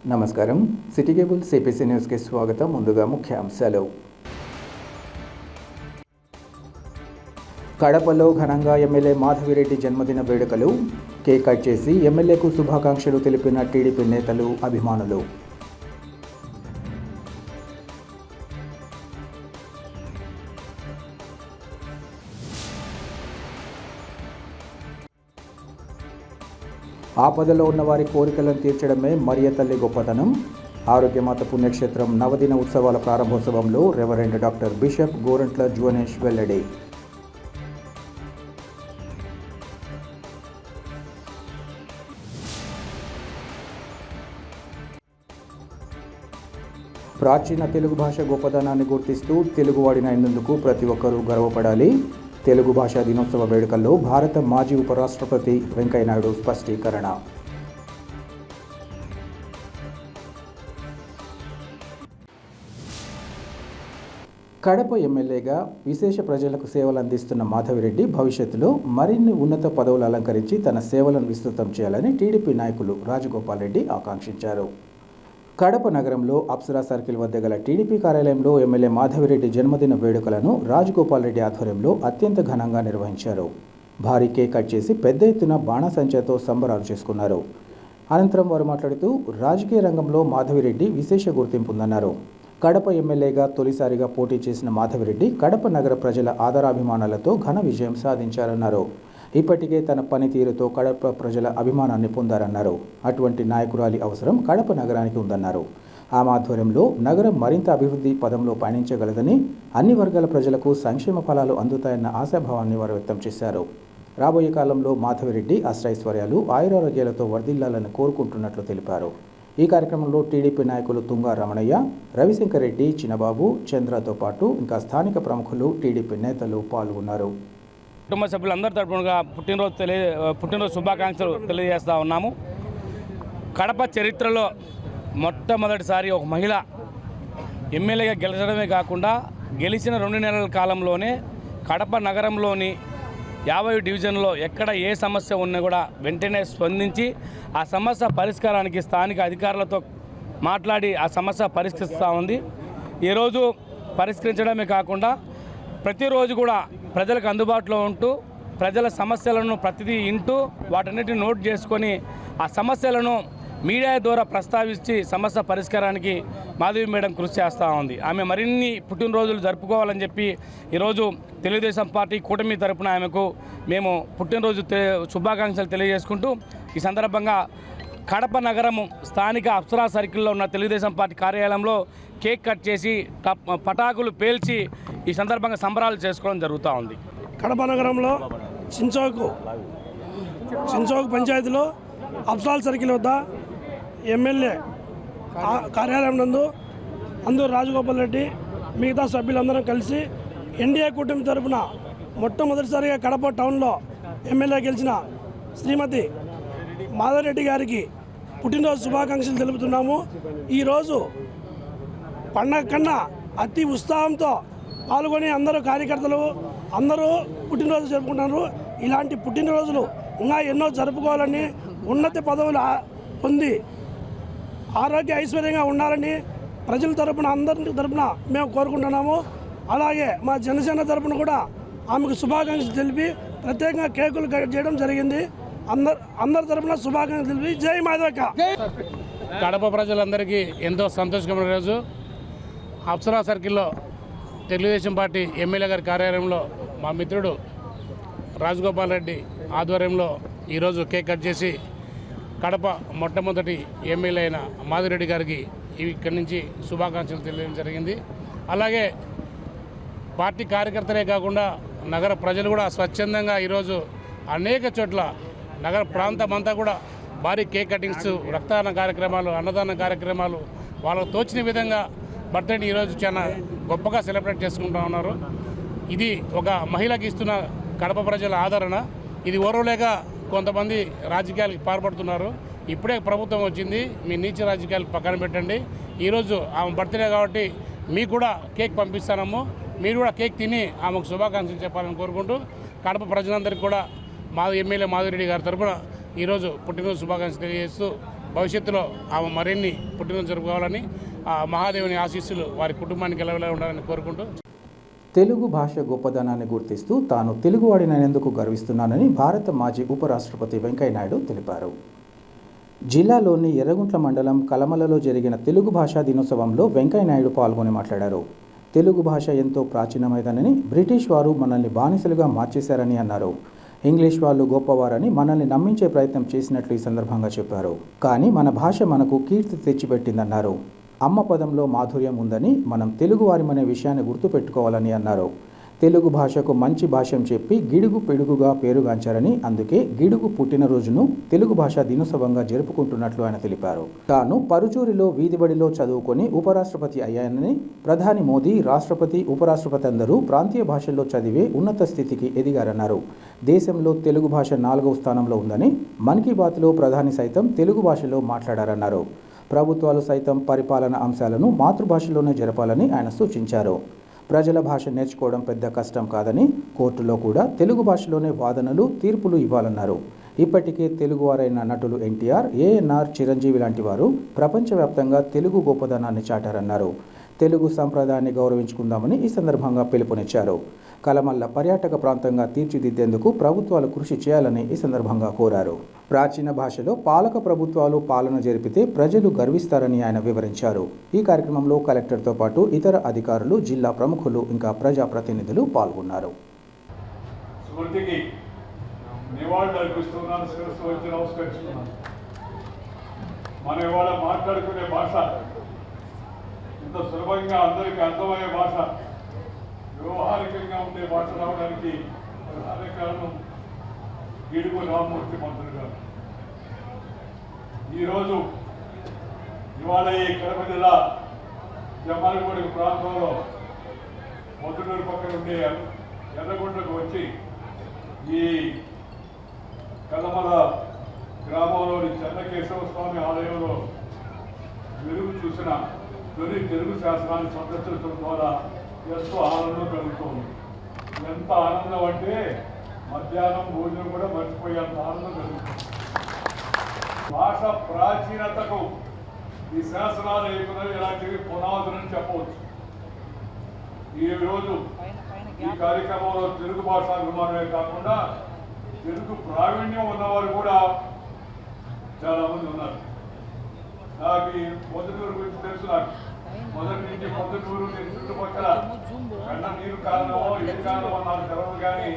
నమస్కారం. City cable CPC న్యూస్కి స్వాగతం. ముందుగా ముఖ్యాంశాలు. కడపలో ఘనంగా ఎమ్మెల్యే మాధవిరెడ్డి జన్మదిన వేడుకలు. కేక్ కట్ చేసి ఎమ్మెల్యేకు శుభాకాంక్షలు తెలిపిన టీడీపీ నేతలు, అభిమానులు. ఆపదలో ఉన్న వారి కోరికలను తీర్చడమే మరియ తల్లి గొప్పతనం. ఆరోగ్యమాత పుణ్యక్షేత్రం నవదిన ఉత్సవాల ప్రారంభోత్సవంలో రెవరెండ్ డాక్టర్ బిషప్ గోరంట్ల జువనేష్ వెల్లడి. ప్రాచీన తెలుగు భాష గొప్పదనాన్ని గుర్తిస్తూ తెలుగువాడిన అయినందుకు ప్రతి ఒక్కరూ గర్వపడాలి. తెలుగు భాషా దినోత్సవ వేడుకల్లో భారత మాజీ ఉపరాష్ట్రపతి వెంకయ్యనాయుడు స్పష్టీకరణ. కడప ఎమ్మెల్యేగా విశేష ప్రజలకు సేవలు అందిస్తున్న మాధవిరెడ్డి భవిష్యత్తులో మరిన్ని ఉన్నత పదవులు అలంకరించి తన సేవలను విస్తృతం చేయాలని టీడీపీ నాయకులు రాజగోపాల్ రెడ్డి ఆకాంక్షించారు. కడప నగరంలో అప్సరా సర్కిల్ వద్ద గల టీడీపీ కార్యాలయంలో ఎమ్మెల్యే మాధవిరెడ్డి జన్మదిన వేడుకలను రాజగోపాల్ రెడ్డి ఆధ్వర్యంలో అత్యంత ఘనంగా నిర్వహించారు. భారీ కేక్ కట్ చేసి పెద్ద ఎత్తున బాణాసంచాతో సంబరాలు చేసుకున్నారు. అనంతరం వారు మాట్లాడుతూ రాజకీయ రంగంలో మాధవిరెడ్డి విశేష గుర్తింపు ఉందన్నారు. కడప ఎమ్మెల్యేగా తొలిసారిగా పోటీ చేసిన మాధవిరెడ్డి కడప నగర ప్రజల ఆదరాభిమానాలతో ఘన విజయం సాధించారన్నారు. ఇప్పటికే తన పనితీరుతో కడప ప్రజల అభిమానాన్ని పొందారన్నారు. అటువంటి నాయకురాలి అవసరం కడప నగరానికి ఉందన్నారు. ఆమె ఆధ్వర్యంలో నగరం మరింత అభివృద్ధి పదంలో పయనించగలదని, అన్ని వర్గాల ప్రజలకు సంక్షేమ ఫలాలు అందుతాయన్న ఆశాభావాన్ని వారు వ్యక్తం చేశారు. రాబోయే కాలంలో మాధవిరెడ్డి అష్టైశ్వర్యాలు, ఆయురారోగ్యాలతో వర్ధిల్లాలని కోరుకుంటున్నట్లు తెలిపారు. ఈ కార్యక్రమంలో టీడీపీ నాయకులు తుంగా రమణయ్య, రవిశంకర్ రెడ్డి, చిన్నబాబు, చంద్రతో పాటు ఇంకా స్థానిక ప్రముఖులు, టీడీపీ నేతలు పాల్గొన్నారు. కుటుంబ సభ్యులందరి తరపున పుట్టినరోజు శుభాకాంక్షలు తెలియజేస్తూ ఉన్నాము. కడప చరిత్రలో మొట్టమొదటిసారి ఒక మహిళ ఎమ్మెల్యేగా గెలచడమే కాకుండా గెలిచిన 2 నెలల కాలంలోనే కడప నగరంలోని 50 డివిజన్లో ఎక్కడ ఏ సమస్య ఉన్నా కూడా వెంటనే స్పందించి ఆ సమస్య పరిష్కారానికి స్థానిక అధికారులతో మాట్లాడి ఆ సమస్య పరిష్కరిస్తూ ఉంది. ఈరోజు పరిష్కరించడమే కాకుండా ప్రతిరోజు కూడా ప్రజలకు అందుబాటులో ఉంటూ ప్రజల సమస్యలను ప్రతిదీ వింటూ వాటన్నిటిని నోట్ చేసుకొని ఆ సమస్యలను మీడియా ద్వారా ప్రస్తావించి సమస్య పరిష్కారానికి మాధవి మేడం కృషి చేస్తూ ఉంది. ఆమె మరిన్ని పుట్టినరోజులు జరుపుకోవాలని చెప్పి ఈరోజు తెలుగుదేశం పార్టీ కూటమి తరపున ఆమెకు మేము పుట్టినరోజు శుభాకాంక్షలు తెలియజేసుకుంటూ ఈ సందర్భంగా కడప నగరము స్థానిక అప్సరా సర్కిల్లో ఉన్న తెలుగుదేశం పార్టీ కార్యాలయంలో కేక్ కట్ చేసి పటాకులు పేల్చి ఈ సందర్భంగా సంబరాలు చేసుకోవడం జరుగుతూ ఉంది. కడప నగరంలో చించోక్ పంచాయతీలో అప్సరా సర్కిల్ వద్ద ఎమ్మెల్యే కార్యాలయం నందు అందరూ రాజగోపాల్ రెడ్డి మిగతా సభ్యులందరం కలిసి ఎన్డీఏ కూటమి తరఫున మొట్టమొదటిసారిగా కడప టౌన్లో ఎమ్మెల్యే గెలిచిన శ్రీమతి మాధవిరెడ్డి గారికి పుట్టినరోజు శుభాకాంక్షలు తెలుపుతున్నాము. ఈరోజు పండగ కన్నా అతి ఉత్సాహంతో పాల్గొని అందరూ కార్యకర్తలు అందరూ పుట్టినరోజు జరుపుకుంటున్నారు. ఇలాంటి పుట్టినరోజులు ఇంకా ఎన్నో జరుపుకోవాలని, ఉన్నత పదవులు పొంది ఆరోగ్య ఐశ్వర్యంగా ఉండాలని ప్రజల తరపున అందరి తరపున మేము కోరుకుంటున్నాము. అలాగే మా జనసేన తరపున కూడా ఆమెకు శుభాకాంక్షలు తెలిపి ప్రత్యేకంగా కేకులు కట్ చేయడం జరిగింది. అందరి తరపున శుభాకాంక్షలు తెలిపి జై మాధవక్క. కడప ప్రజలందరికీ ఎంతో సంతోషకరమైన రోజు. అప్సరా సర్కిల్లో తెలుగుదేశం పార్టీ ఎమ్మెల్యే గారి కార్యాలయంలో మా మిత్రుడు రాజగోపాల్ రెడ్డి ఆధ్వర్యంలో ఈరోజు కేక్ కట్ చేసి కడప మొట్టమొదటి ఎమ్మెల్యే అయిన మాధవిరెడ్డి గారికి ఇక్కడి నుంచి శుభాకాంక్షలు తెలియడం జరిగింది. అలాగే పార్టీ కార్యకర్తలే కాకుండా నగర ప్రజలు కూడా స్వచ్ఛందంగా ఈరోజు అనేక చోట్ల నగర ప్రాంతం అంతా కూడా భారీ కేక్ కటింగ్స్, రక్తదాన కార్యక్రమాలు, అన్నదాన కార్యక్రమాలు వాళ్ళకు తోచిన విధంగా బర్త్డే ఈరోజు చాలా గొప్పగా సెలబ్రేట్ చేసుకుంటూ ఉన్నారు. ఇది ఒక మహిళకి ఇస్తున్న కడప ప్రజల ఆదరణ. ఇది ఓర్వలేక కొంతమంది రాజకీయాలకు పాల్పడుతున్నారు. ఇప్పుడే ప్రభుత్వం వచ్చింది, మీ నీచ రాజకీయాలు పక్కన పెట్టండి. ఈరోజు ఆమె బర్త్డే కాబట్టి మీకు కూడా కేక్ పంపిస్తాము. మీరు కూడా కేక్ తిని ఆమెకు శుభాకాంక్షలు చెప్పాలని కోరుకుంటూ కడప ప్రజలందరికీ కూడా ఎమ్మెల్యే మాధవిరెడ్డి గారి తరఫున ఈరోజు పుట్టినరోజు శుభాకాంక్షలు తెలియజేస్తూ భవిష్యత్తులో ఆమె మరిన్ని పుట్టినరోజు జరుపుకోవాలని ఆ మహాదేవుని ఆశీస్సులు వారి కుటుంబానికి ఎలా ఉండాలని కోరుకుంటూ తెలుగు భాష గొప్పదనాన్ని గుర్తిస్తూ తాను తెలుగువాడినందుకు గర్విస్తున్నానని భారత మాజీ ఉపరాష్ట్రపతి వెంకయ్యనాయుడు తెలిపారు. జిల్లాలోని ఎర్రగుంట్ల మండలం కలమలలో జరిగిన తెలుగు భాషా దినోత్సవంలో వెంకయ్యనాయుడు పాల్గొని మాట్లాడారు. తెలుగు భాష ఎంతో ప్రాచీనమైనదని, బ్రిటిష్ వారు మనల్ని బానిసలుగా మార్చేశారని అన్నారు. ఇంగ్లీష్ వాళ్ళు గొప్పవారని మనల్ని నమ్మించే ప్రయత్నం చేసినట్లు ఈ సందర్భంగా చెప్పారు. కానీ మన భాష మనకు కీర్తి తెచ్చిపెట్టిందన్నారు. అమ్మ పదంలో మాధుర్యం ఉందని మనం తెలుగువారిమనే విషయాన్ని గుర్తుపెట్టుకోవాలని అన్నారు. తెలుగు భాషకు మంచి భాష్యం చెప్పి గిడుగు పిడుగుగా పేరుగాంచారని, అందుకే గిడుగు పుట్టినరోజును తెలుగు భాషా దినోత్సవంగా జరుపుకుంటున్నట్లు ఆయన తెలిపారు. తాను పరుచూరిలో వీధిబడిలో చదువుకొని ఉపరాష్ట్రపతి అయ్యానని, ప్రధాని మోదీ, రాష్ట్రపతి, ఉపరాష్ట్రపతి అందరూ ప్రాంతీయ భాషల్లో చదివే ఉన్నత స్థితికి ఎదిగారన్నారు. దేశంలో తెలుగు భాష 4వ స్థానంలో ఉందని, మన్ కీ బాత్లో ప్రధాని సైతం తెలుగు భాషలో మాట్లాడారన్నారు. ప్రభుత్వాలు సైతం పరిపాలన అంశాలను మాతృభాషలోనే జరపాలని ఆయన సూచించారు. ప్రజల భాష నేర్చుకోవడం పెద్ద కష్టం కాదని, కోర్టులో కూడా తెలుగు భాషలోనే వాదనలు, తీర్పులు ఇవ్వాలన్నారు. ఇప్పటికే తెలుగువారైన నటులు ఎన్టీఆర్, ఏఎన్ఆర్, చిరంజీవి లాంటి వారు ప్రపంచవ్యాప్తంగా తెలుగు గొప్పదనాన్ని చాటారన్నారు. తెలుగు సంప్రదాయాన్ని గౌరవించుకుందామని ఈ సందర్భంగా పిలుపునిచ్చారు. కలమల్ల పర్యాటక ప్రాంతంగా తీర్చిదిద్దేందుకు ప్రభుత్వాలు కృషి చేయాలని ఈ సందర్భంగా కోరారు. ప్రాచీన భాషలో పాలక ప్రభుత్వాలు పాలన జరిపితే ప్రజలు గర్విస్తారని ఆయన వివరించారు. ఈ కార్యక్రమంలో కలెక్టర్తో పాటు ఇతర అధికారులు, జిల్లా ప్రముఖులు, ఇంకా ప్రజాప్రతినిధులు పాల్గొన్నారు. ఇంత సులభంగా అందరికీ అర్థమయ్యే భాష, వ్యవహారికంగా ఉండే భాష రావడానికి ప్రధాన కారణం గిడుగు రామ్మూర్తి మంత్రులు గారు. ఇవాళ ఈ కడప జిల్లా జమ్మాలగూడ ప్రాంతంలో మొదటూరు పక్కన ఉండే ఎర్రగుంటకు వచ్చి ఈ కలమల గ్రామంలోని చెన్నకేశవ స్వామి ఆలయంలో వెలుగు చూసిన తొలి తెలుగు శాస్త్రాన్ని సందర్శించడం ద్వారా ఎంతో ఆనందం కలుగుతుంది. ఎంత ఆనందం అంటే మధ్యాహ్నం భోజనం కూడా మర్చిపోయేంత ఆనందం కలుగుతుంది. భాష ప్రాచీనతకు ఈ శాసనాలు ఏమున్నాయి, ఇలాంటివి పునాదులని చెప్పవచ్చు. ఈరోజు ఈ కార్యక్రమంలో తెలుగు భాషాభిమానమే కాకుండా తెలుగు ప్రావీణ్యం ఉన్నవారు కూడా చాలా మంది ఉన్నారు. నాకు ఈ పొద్దుటూరు గురించి తెలుసు. నాకు మొదటి నుంచి పొద్దుటూరు చుట్టుపక్కల కన్న నీరు కారణమో ఏ కారణమో నాకు తెలవదు, కానీ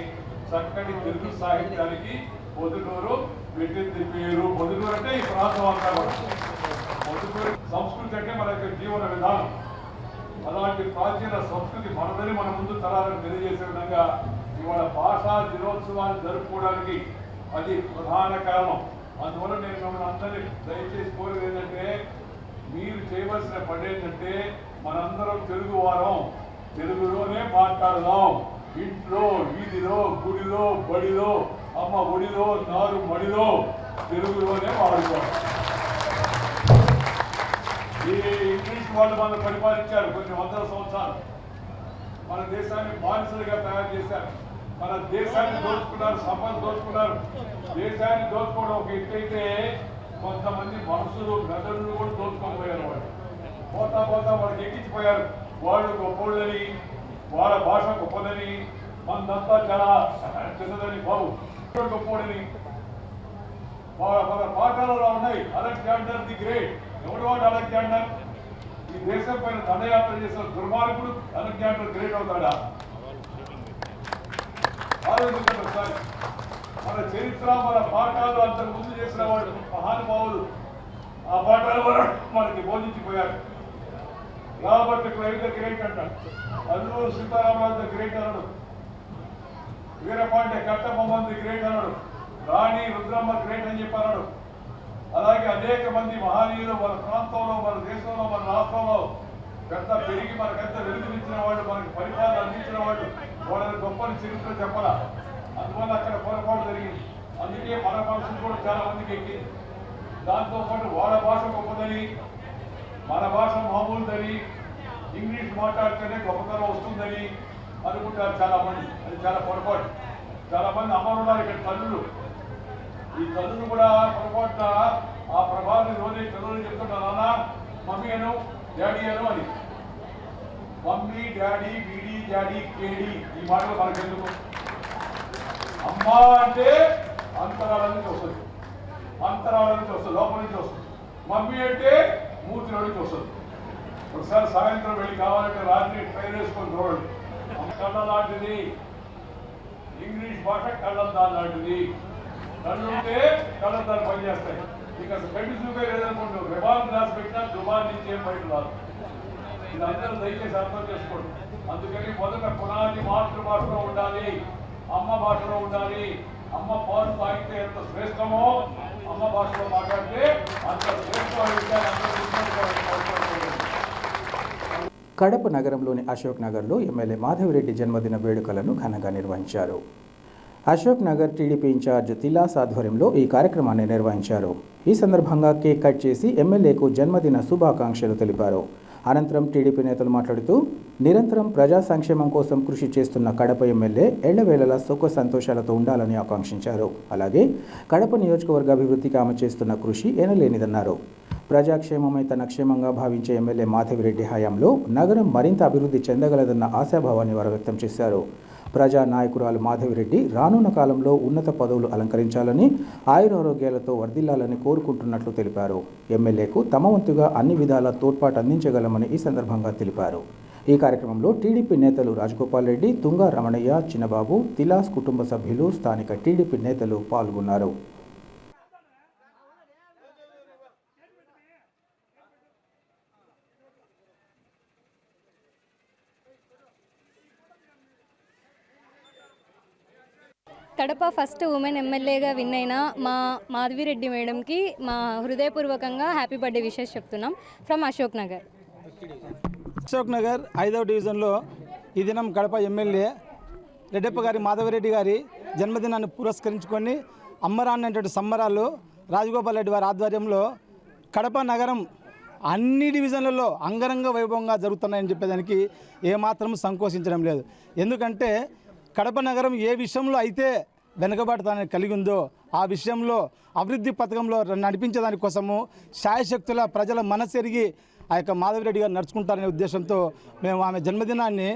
చక్కటి తెలుగు సాహిత్యానికి పొద్దుటూరు పెట్టింది పేరు. పొద్దుటూరు అంటే ఈ ప్రాంతం అంతా కూడా పొద్దుటూరు సంస్కృతి అంటే మన యొక్క జీవన విధానం. అలాంటి ప్రాచీన సంస్కృతి మనదని మన ముందు తరాలకు తెలియజేసే విధంగా ఇవాళ భాషా దినోత్సవాన్ని జరుపుకోవడానికి అది ప్రధాన కారణం. అందువల్ల నేను మిమ్మల్ని అందరినీ దయచేసి కోరేది ఏంటంటే, మీరు చేయవలసిన పని ఏంటంటే, మనందరం తెలుగు వారం తెలుగులోనే మాట్లాడదాం. ఇంట్లో, వీధిలో, గుడిలో, బడిలో, అమ్మ ఒడిలో, నారు మడిలో తెలుగులోనే వాడుకోవాలి. ఈ ఇంగ్లీష్ వాళ్ళు మనం పరిపాలించారు కొన్ని వందల సంవత్సరాలు. మన దేశాన్ని బానిసలుగా తయారు చేశారు. మన దేశాన్ని దోచుకున్నారు, సంపద దోచుకున్నారు. దేశాన్ని దోచుకోవడం ఒక ఎత్తైతే కొంతమంది మనుషులు, మెదడులు కూడా దోచుకొని పోయారు. వాళ్ళు పోతా పోతా వాళ్ళకి ఎక్కించిపోయారు. వాళ్ళు గొప్పోళ్ళని, వాళ్ళ భాష గొప్పదని, మనదంతా చాలా చిన్నదని, బాబు గొప్పోడని మన పాఠాలలో ఉన్నాయి. Alexander the great. ఎవడు వాడు అలెగ్జాండర్? ఈ దేశం పైన దండయాత్ర చేసిన దుర్మార్గుడు అలెగ్జాండర్ గ్రేట్ అవుతాడా? ఆలోచించండి ఒకసారి. మన చరిత్ర, మన పాఠాలు అంతకు ముందు చేసిన వాళ్ళు మహానుభావులు ఆ పాఠాల వల్ల మనకి బోధించిపోయారు. రాబర్ట్ క్లైవ్ ద గ్రేట్ అంటాడు, అల్లూరు సీతారామరాజు ద గ్రేట్ అన్నాడు, వీరపాండ్య కట్టబొమ్మన్ ది గ్రేట్ అన్నాడు, రాణి రుద్రమ్మ గ్రేట్ అని చెప్పన్నాడు. అలాగే అనేక మంది మహనీయులు మన ప్రాంతంలో, మన దేశంలో, మన రాష్ట్రంలో పెద్ద పెరిగి మనకెంత వెలుగునిచ్చిన వాళ్ళు, మనకి పరిపాలన అందించిన వాళ్ళు, వాళ్ళని గొప్పని చరిత్ర చెప్పాలా. అందువల్ల అక్కడ పొరపాటు జరిగింది. అందుకే మన భాషలు కూడా చాలా మందికి ఎక్కింది. దాంతోపాటు వాళ్ళ భాష గొప్పదని, మన భాష మామూలుదని, ఇంగ్లీష్ మాట్లాడితేనే గొప్పతనం వస్తుందని అనుకుంటారు చాలా మంది. అది చాలా పొరపాటు. చాలా మంది అమ్మలు ఉన్నారు ఇక్కడ, తల్లులు. ఈ తల్లులు కూడా పొరపాటున ఆ ప్రభావాన్ని రోజే పిల్లలు చెప్తుంటా నాన్న మమ్మీ అను డాడీ అను అని. మమ్మీ డాడీ వీడి డాడీ కేడి ఈ మాటలు మనకెందుకు? అమ్మ అంటే అంతరాల నుంచి వస్తుంది, అంతరాల నుంచి వస్తుంది, లోపల నుంచి వస్తుంది. మమ్మీ అంటే మూర్తిలో నుంచి వస్తుంది. ఒకసారి సాయంత్రం వెళ్ళి కావాలంటే రాత్రి ట్రైన్ వేసుకొని చూడండి. కళ్ళ లాంటిది ఇంగ్లీష్ భాష కళ్ళద్దాలు లాంటిది. కళ్ళు ఉంటే కళ్ళద్దాలు పనిచేస్తాయి. మీకు అసలు కంటి చూపే లేదనుకోండి, రిబాన్ గ్లాస్ పెట్టినా దుబాన్ నుంచి ఏం బయట రాదు. ఇది అందరూ దయచేసి అర్థం చేసుకోండి. అందుకని మొదట పునాది మాతృభాషలో ఉండాలి, అమ్మ భాషలో ఉండాలి. అమ్మ పాలు తాగితే ఎంత శ్రేష్టమో అమ్మ భాషలో మాట్లాడితే అంత శ్రేష్టమైన విషయాలు అందరూ. కడప నగరంలోని అశోక్ నగర్లో ఎమ్మెల్యే మాధవిరెడ్డి జన్మదిన వేడుకలను ఘనంగా నిర్వహించారు. అశోక్ నగర్ టీడీపీ ఇన్ఛార్జ్ తిలాస్ ఆధ్వర్యంలో ఈ కార్యక్రమాన్ని నిర్వహించారు. ఈ సందర్భంగా కేక్ కట్ చేసి ఎమ్మెల్యేకు జన్మదిన శుభాకాంక్షలు తెలిపారు. అనంతరం టీడీపీ నేతలు మాట్లాడుతూ నిరంతరం ప్రజా సంక్షేమం కోసం కృషి చేస్తున్న కడప ఎమ్మెల్యే ఎళ్లవేళలా సుఖ సంతోషాలతో ఉండాలని ఆకాంక్షించారు. అలాగే కడప నియోజకవర్గ అభివృద్ధికి ఆమె చేస్తున్న కృషి ఎనలేనిదన్నారు. ప్రజాక్షేమమే తన క్షేమంగా భావించే ఎమ్మెల్యే మాధవిరెడ్డి హయాంలో నగరం మరింత అభివృద్ధి చెందగలదన్న ఆశాభావాన్ని వారు వ్యక్తం చేశారు. ప్రజా నాయకురాలు మాధవిరెడ్డి రానున్న కాలంలో ఉన్నత పదవులు అలంకరించాలని, ఆయురారోగ్యాలతో వర్ధిల్లాలని కోరుకుంటున్నట్లు తెలిపారు. ఎమ్మెల్యేకు తమ వంతుగా అన్ని విధాల తోడ్పాటు అందించగలమని ఈ సందర్భంగా తెలిపారు. ఈ కార్యక్రమంలో టీడీపీ నేతలు రాజగోపాల్ రెడ్డి, తుంగా రమణయ్య, చిన్నబాబు, తిలాస్ కుటుంబ సభ్యులు, స్థానిక టీడీపీ నేతలు పాల్గొన్నారు. కడప ఫస్ట్ ఉమెన్ ఎమ్మెల్యేగా విన్ అయిన మా మాధవిరెడ్డి మేడంకి మా హృదయపూర్వకంగా హ్యాపీ బర్త్డే విషెస్ చెప్తున్నాం ఫ్రమ్ అశోక్ నగర్. అశోక్ నగర్ 5వ డివిజన్లో ఈ దినం కడప ఎమ్మెల్యే రెడ్డప్ప గారి మాధవిరెడ్డి గారి జన్మదినాన్ని పురస్కరించుకొని అమ్మరాన్నటువంటి సంబరాలు రాజగోపాల్ రెడ్డి వారి ఆధ్వర్యంలో కడప నగరం అన్ని డివిజన్లలో అంగరంగ వైభవంగా జరుగుతున్నాయని చెప్పేదానికి ఏమాత్రం సంకోచించడం లేదు. ఎందుకంటే కడప నగరం ఏ విషయంలో అయితే వెనుకబాటుతనాన్ని కలిగి ఉందో ఆ విషయంలో అభివృద్ధి పథకంలో నడిపించేదాని కోసము శాయశక్తుల ప్రజల మనసెరిగి ఆ యొక్క మాధవిరెడ్డి గారు నడుచుకుంటారనే ఉద్దేశంతో మేము ఆమె జన్మదినాన్ని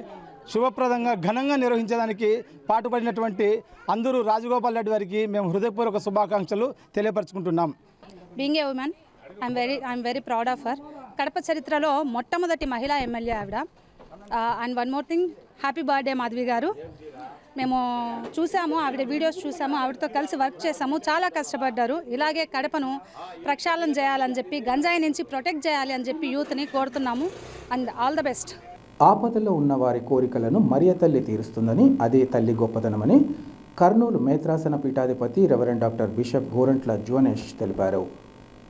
శుభప్రదంగా ఘనంగా నిర్వహించడానికి పాటుపడినటువంటి అందరూ రాజగోపాల్ రెడ్డి వారికి మేము హృదయపూర్వక శుభాకాంక్షలు తెలియపరచుకుంటున్నాం. Being a woman I'm very proud of her. Kadapa చరిత్రలో మొట్టమొదటి మహిళా ఎమ్మెల్యే ఆవిడ. And one more thing, happy birthday Madhavi garu. మేము చూసాము, ఆవిడ వీడియోస్ చూసాము, ఆవిడతో కలిసి వర్క్ చేసాము, చాలా కష్టపడ్డారు. ఇలాగే కడపను ప్రక్షాళన చేయాలని చెప్పి, గంజాయి నుంచి ప్రొటెక్ట్ చేయాలి అని చెప్పి యూత్ని కోరుతున్నాము. And all the best. ఆపదలో ఉన్న వారి కోరికలను మరియ తల్లి తీరుస్తుందని, అదే తల్లి గొప్పతనమని కర్నూలు మేత్రాసన పీఠాధిపతి reverend doctor bishop Gorantla Jonesh తెలిపారు.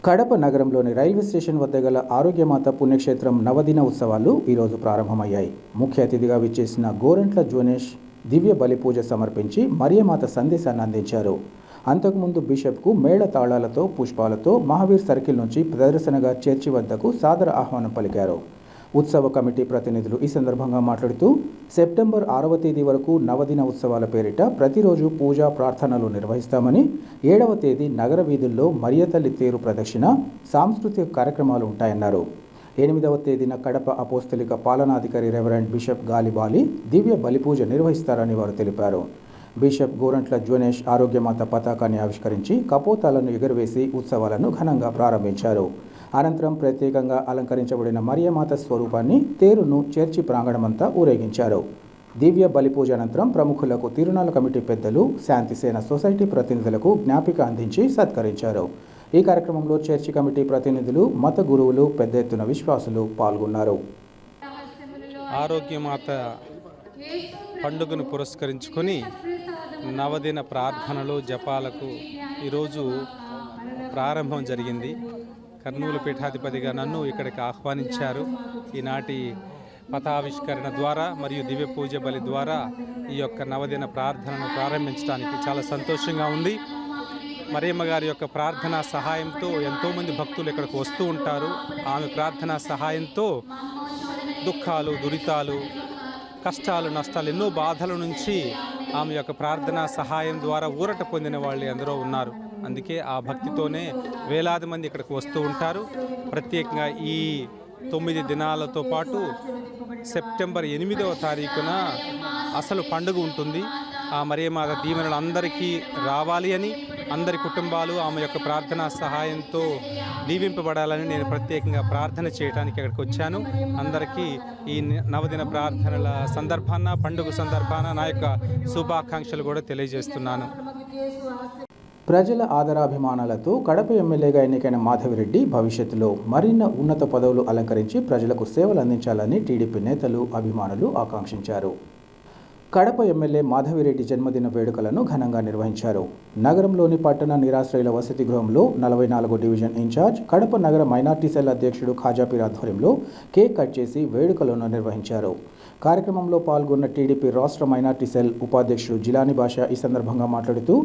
కడప నగరంలోని రైల్వే స్టేషన్ వద్ద గల ఆరోగ్యమాత పుణ్యక్షేత్రం నవదిన ఉత్సవాలు ఈరోజు ప్రారంభమయ్యాయి. ముఖ్య అతిథిగా విచ్చేసిన గోరంట్ల జోనేష్ దివ్య బలి పూజ సమర్పించి మరియమాత సందేశాన్ని అందించారు. అంతకుముందు బిషప్కు మేళ తాళాలతో, పుష్పాలతో మహావీర్ సర్కిల్ నుంచి ప్రదర్శనగా చర్చి వద్దకు సాదర ఆహ్వానం పలికారు. ఉత్సవ కమిటీ ప్రతినిధులు ఈ సందర్భంగా మాట్లాడుతూ సెప్టెంబర్ 6వ తేదీ వరకు నవదిన ఉత్సవాల పేరిట ప్రతిరోజు పూజా ప్రార్థనలు నిర్వహిస్తామని, 7వ తేదీ నగర వీధుల్లో మరియతల్లి తేరు ప్రదక్షిణ, సాంస్కృతిక కార్యక్రమాలు ఉంటాయన్నారు. 8వ తేదీన కడప అపోస్తలిక పాలనాధికారి రెవరెండ్ బిషప్ గాలిబాలి దివ్య బలిపూజ నిర్వహిస్తారని వారు తెలిపారు. బిషప్ గోరంట్ల జోనేష్ ఆరోగ్యమాత పతాకాన్ని ఆవిష్కరించి కపోతాలను ఎగురవేసి ఉత్సవాలను ఘనంగా ప్రారంభించారు. అనంతరం ప్రత్యేకంగా అలంకరించబడిన మరియమాత స్వరూపాన్ని, తేరును చర్చి ప్రాంగణమంతా ఊరేగించారు. దివ్య బలిపూజ అనంతరం ప్రముఖులకు తిరునాళ్ళ కమిటీ పెద్దలు, శాంతిసేన సొసైటీ ప్రతినిధులకు జ్ఞాపిక అందించి సత్కరించారు. ఈ కార్యక్రమంలో చర్చి కమిటీ ప్రతినిధులు, మత గురువులు, పెద్ద ఎత్తున విశ్వాసులు పాల్గొన్నారు. ఆరోగ్యమాత పండుగను పురస్కరించుకొని నవదిన ప్రార్థనలు, జపాలకు ఈరోజు ప్రారంభం జరిగింది. కర్నూలు పీఠాధిపతిగా నన్ను ఇక్కడికి ఆహ్వానించారు. ఈనాటి పతావిష్కరణ ద్వారా మరియు దివ్య పూజ బలి ద్వారా ఈ యొక్క నవదిన ప్రార్థనను ప్రారంభించడానికి చాలా సంతోషంగా ఉంది. మరియమ్మ గారి యొక్క ప్రార్థనా సహాయంతో ఎంతోమంది భక్తులు ఇక్కడికి వస్తూ ఉంటారు. ఆమె ప్రార్థనా సహాయంతో దుఃఖాలు, దురితాలు, కష్టాలు, నష్టాలు, ఎన్నో బాధల నుంచి ఆమె యొక్క ప్రార్థనా సహాయం ద్వారా ఊరట పొందిన వాళ్ళు ఎందరో ఉన్నారు. అందుకే ఆ భక్తితోనే వేలాది మంది ఇక్కడికి వస్తూ ఉంటారు. ప్రత్యేకంగా ఈ 9 దినాలతో పాటు సెప్టెంబర్ 8వ తారీఖున అసలు పండుగ ఉంటుంది. ఆ మరియమ్మ దీవెనలు అందరికీ రావాలి అని, అందరి కుటుంబాలు ఆమె యొక్క ప్రార్థనా సహాయంతో దీవింపబడాలని నేను ప్రత్యేకంగా ప్రార్థన చేయడానికి ఇక్కడికి వచ్చాను. అందరికీ ఈ నవదిన ప్రార్థనల సందర్భాన, పండుగ సందర్భాన నా యొక్క శుభాకాంక్షలు కూడా తెలియజేస్తున్నాను. ప్రజల ఆదరాభిమానాలతో కడప ఎమ్మెల్యేగా ఎన్నికైన మాధవిరెడ్డి భవిష్యత్తులో మరిన్ని ఉన్నత పదవులు అలంకరించి ప్రజలకు సేవలు అందించాలని టీడీపీ నేతలు, అభిమానులు ఆకాంక్షించారు. కడప ఎమ్మెల్యే మాధవిరెడ్డి జన్మదిన వేడుకలను ఘనంగా నిర్వహించారు. నగరంలోని పట్టణ నిరాశ్రయుల వసతి గృహంలో 44వ డివిజన్ ఇన్ఛార్జ్, కడప నగర మైనార్టీ సెల్ అధ్యక్షుడు ఖాజాపీర్ ఆధ్వర్యంలో కేక్ కట్ చేసి వేడుకలను నిర్వహించారు. కార్యక్రమంలో పాల్గొన్న టీడీపీ రాష్ట్ర మైనార్టీ సెల్ ఉపాధ్యక్షుడు జిలానీ బాషా ఈ సందర్భంగా మాట్లాడుతూ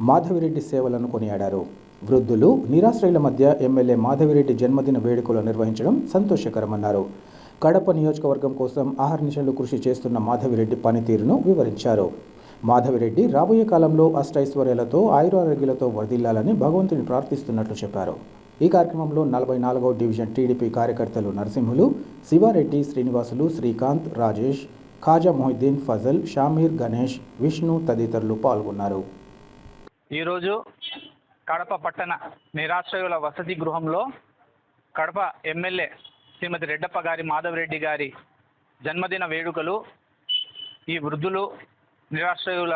మాధవిరెడ్డి సేవలను కొనియాడారు. వృద్ధులు, నిరాశ్రయుల మధ్య ఎమ్మెల్యే మాధవిరెడ్డి జన్మదిన వేడుకలు నిర్వహించడం సంతోషకరమన్నారు. కడప నియోజకవర్గం కోసం అహర్నిశలు కృషి చేస్తున్న మాధవిరెడ్డి పనితీరును వివరించారు. మాధవిరెడ్డి రాబోయే కాలంలో అష్టైశ్వర్యాలతో, ఆయురారోగ్యాలతో వర్ధిల్లాలని భగవంతుని ప్రార్థిస్తున్నట్లు చెప్పారు. ఈ కార్యక్రమంలో 44వ డివిజన్ టీడీపీ కార్యకర్తలు నరసింహులు, శివారెడ్డి, శ్రీనివాసులు, శ్రీకాంత్, రాజేష్, ఖాజా మొహిద్దీన్, ఫజల్, షామీర్, గణేష్, విష్ణు తదితరులు పాల్గొన్నారు. ఈరోజు కడప పట్టణ నిరాశ్రయుల వసతి గృహంలో కడప ఎమ్మెల్యే శ్రీమతి రెడ్డప్ప గారి మాధవిరెడ్డి గారి జన్మదిన వేడుకలు ఈ వృద్ధులు, నిరాశ్రయుల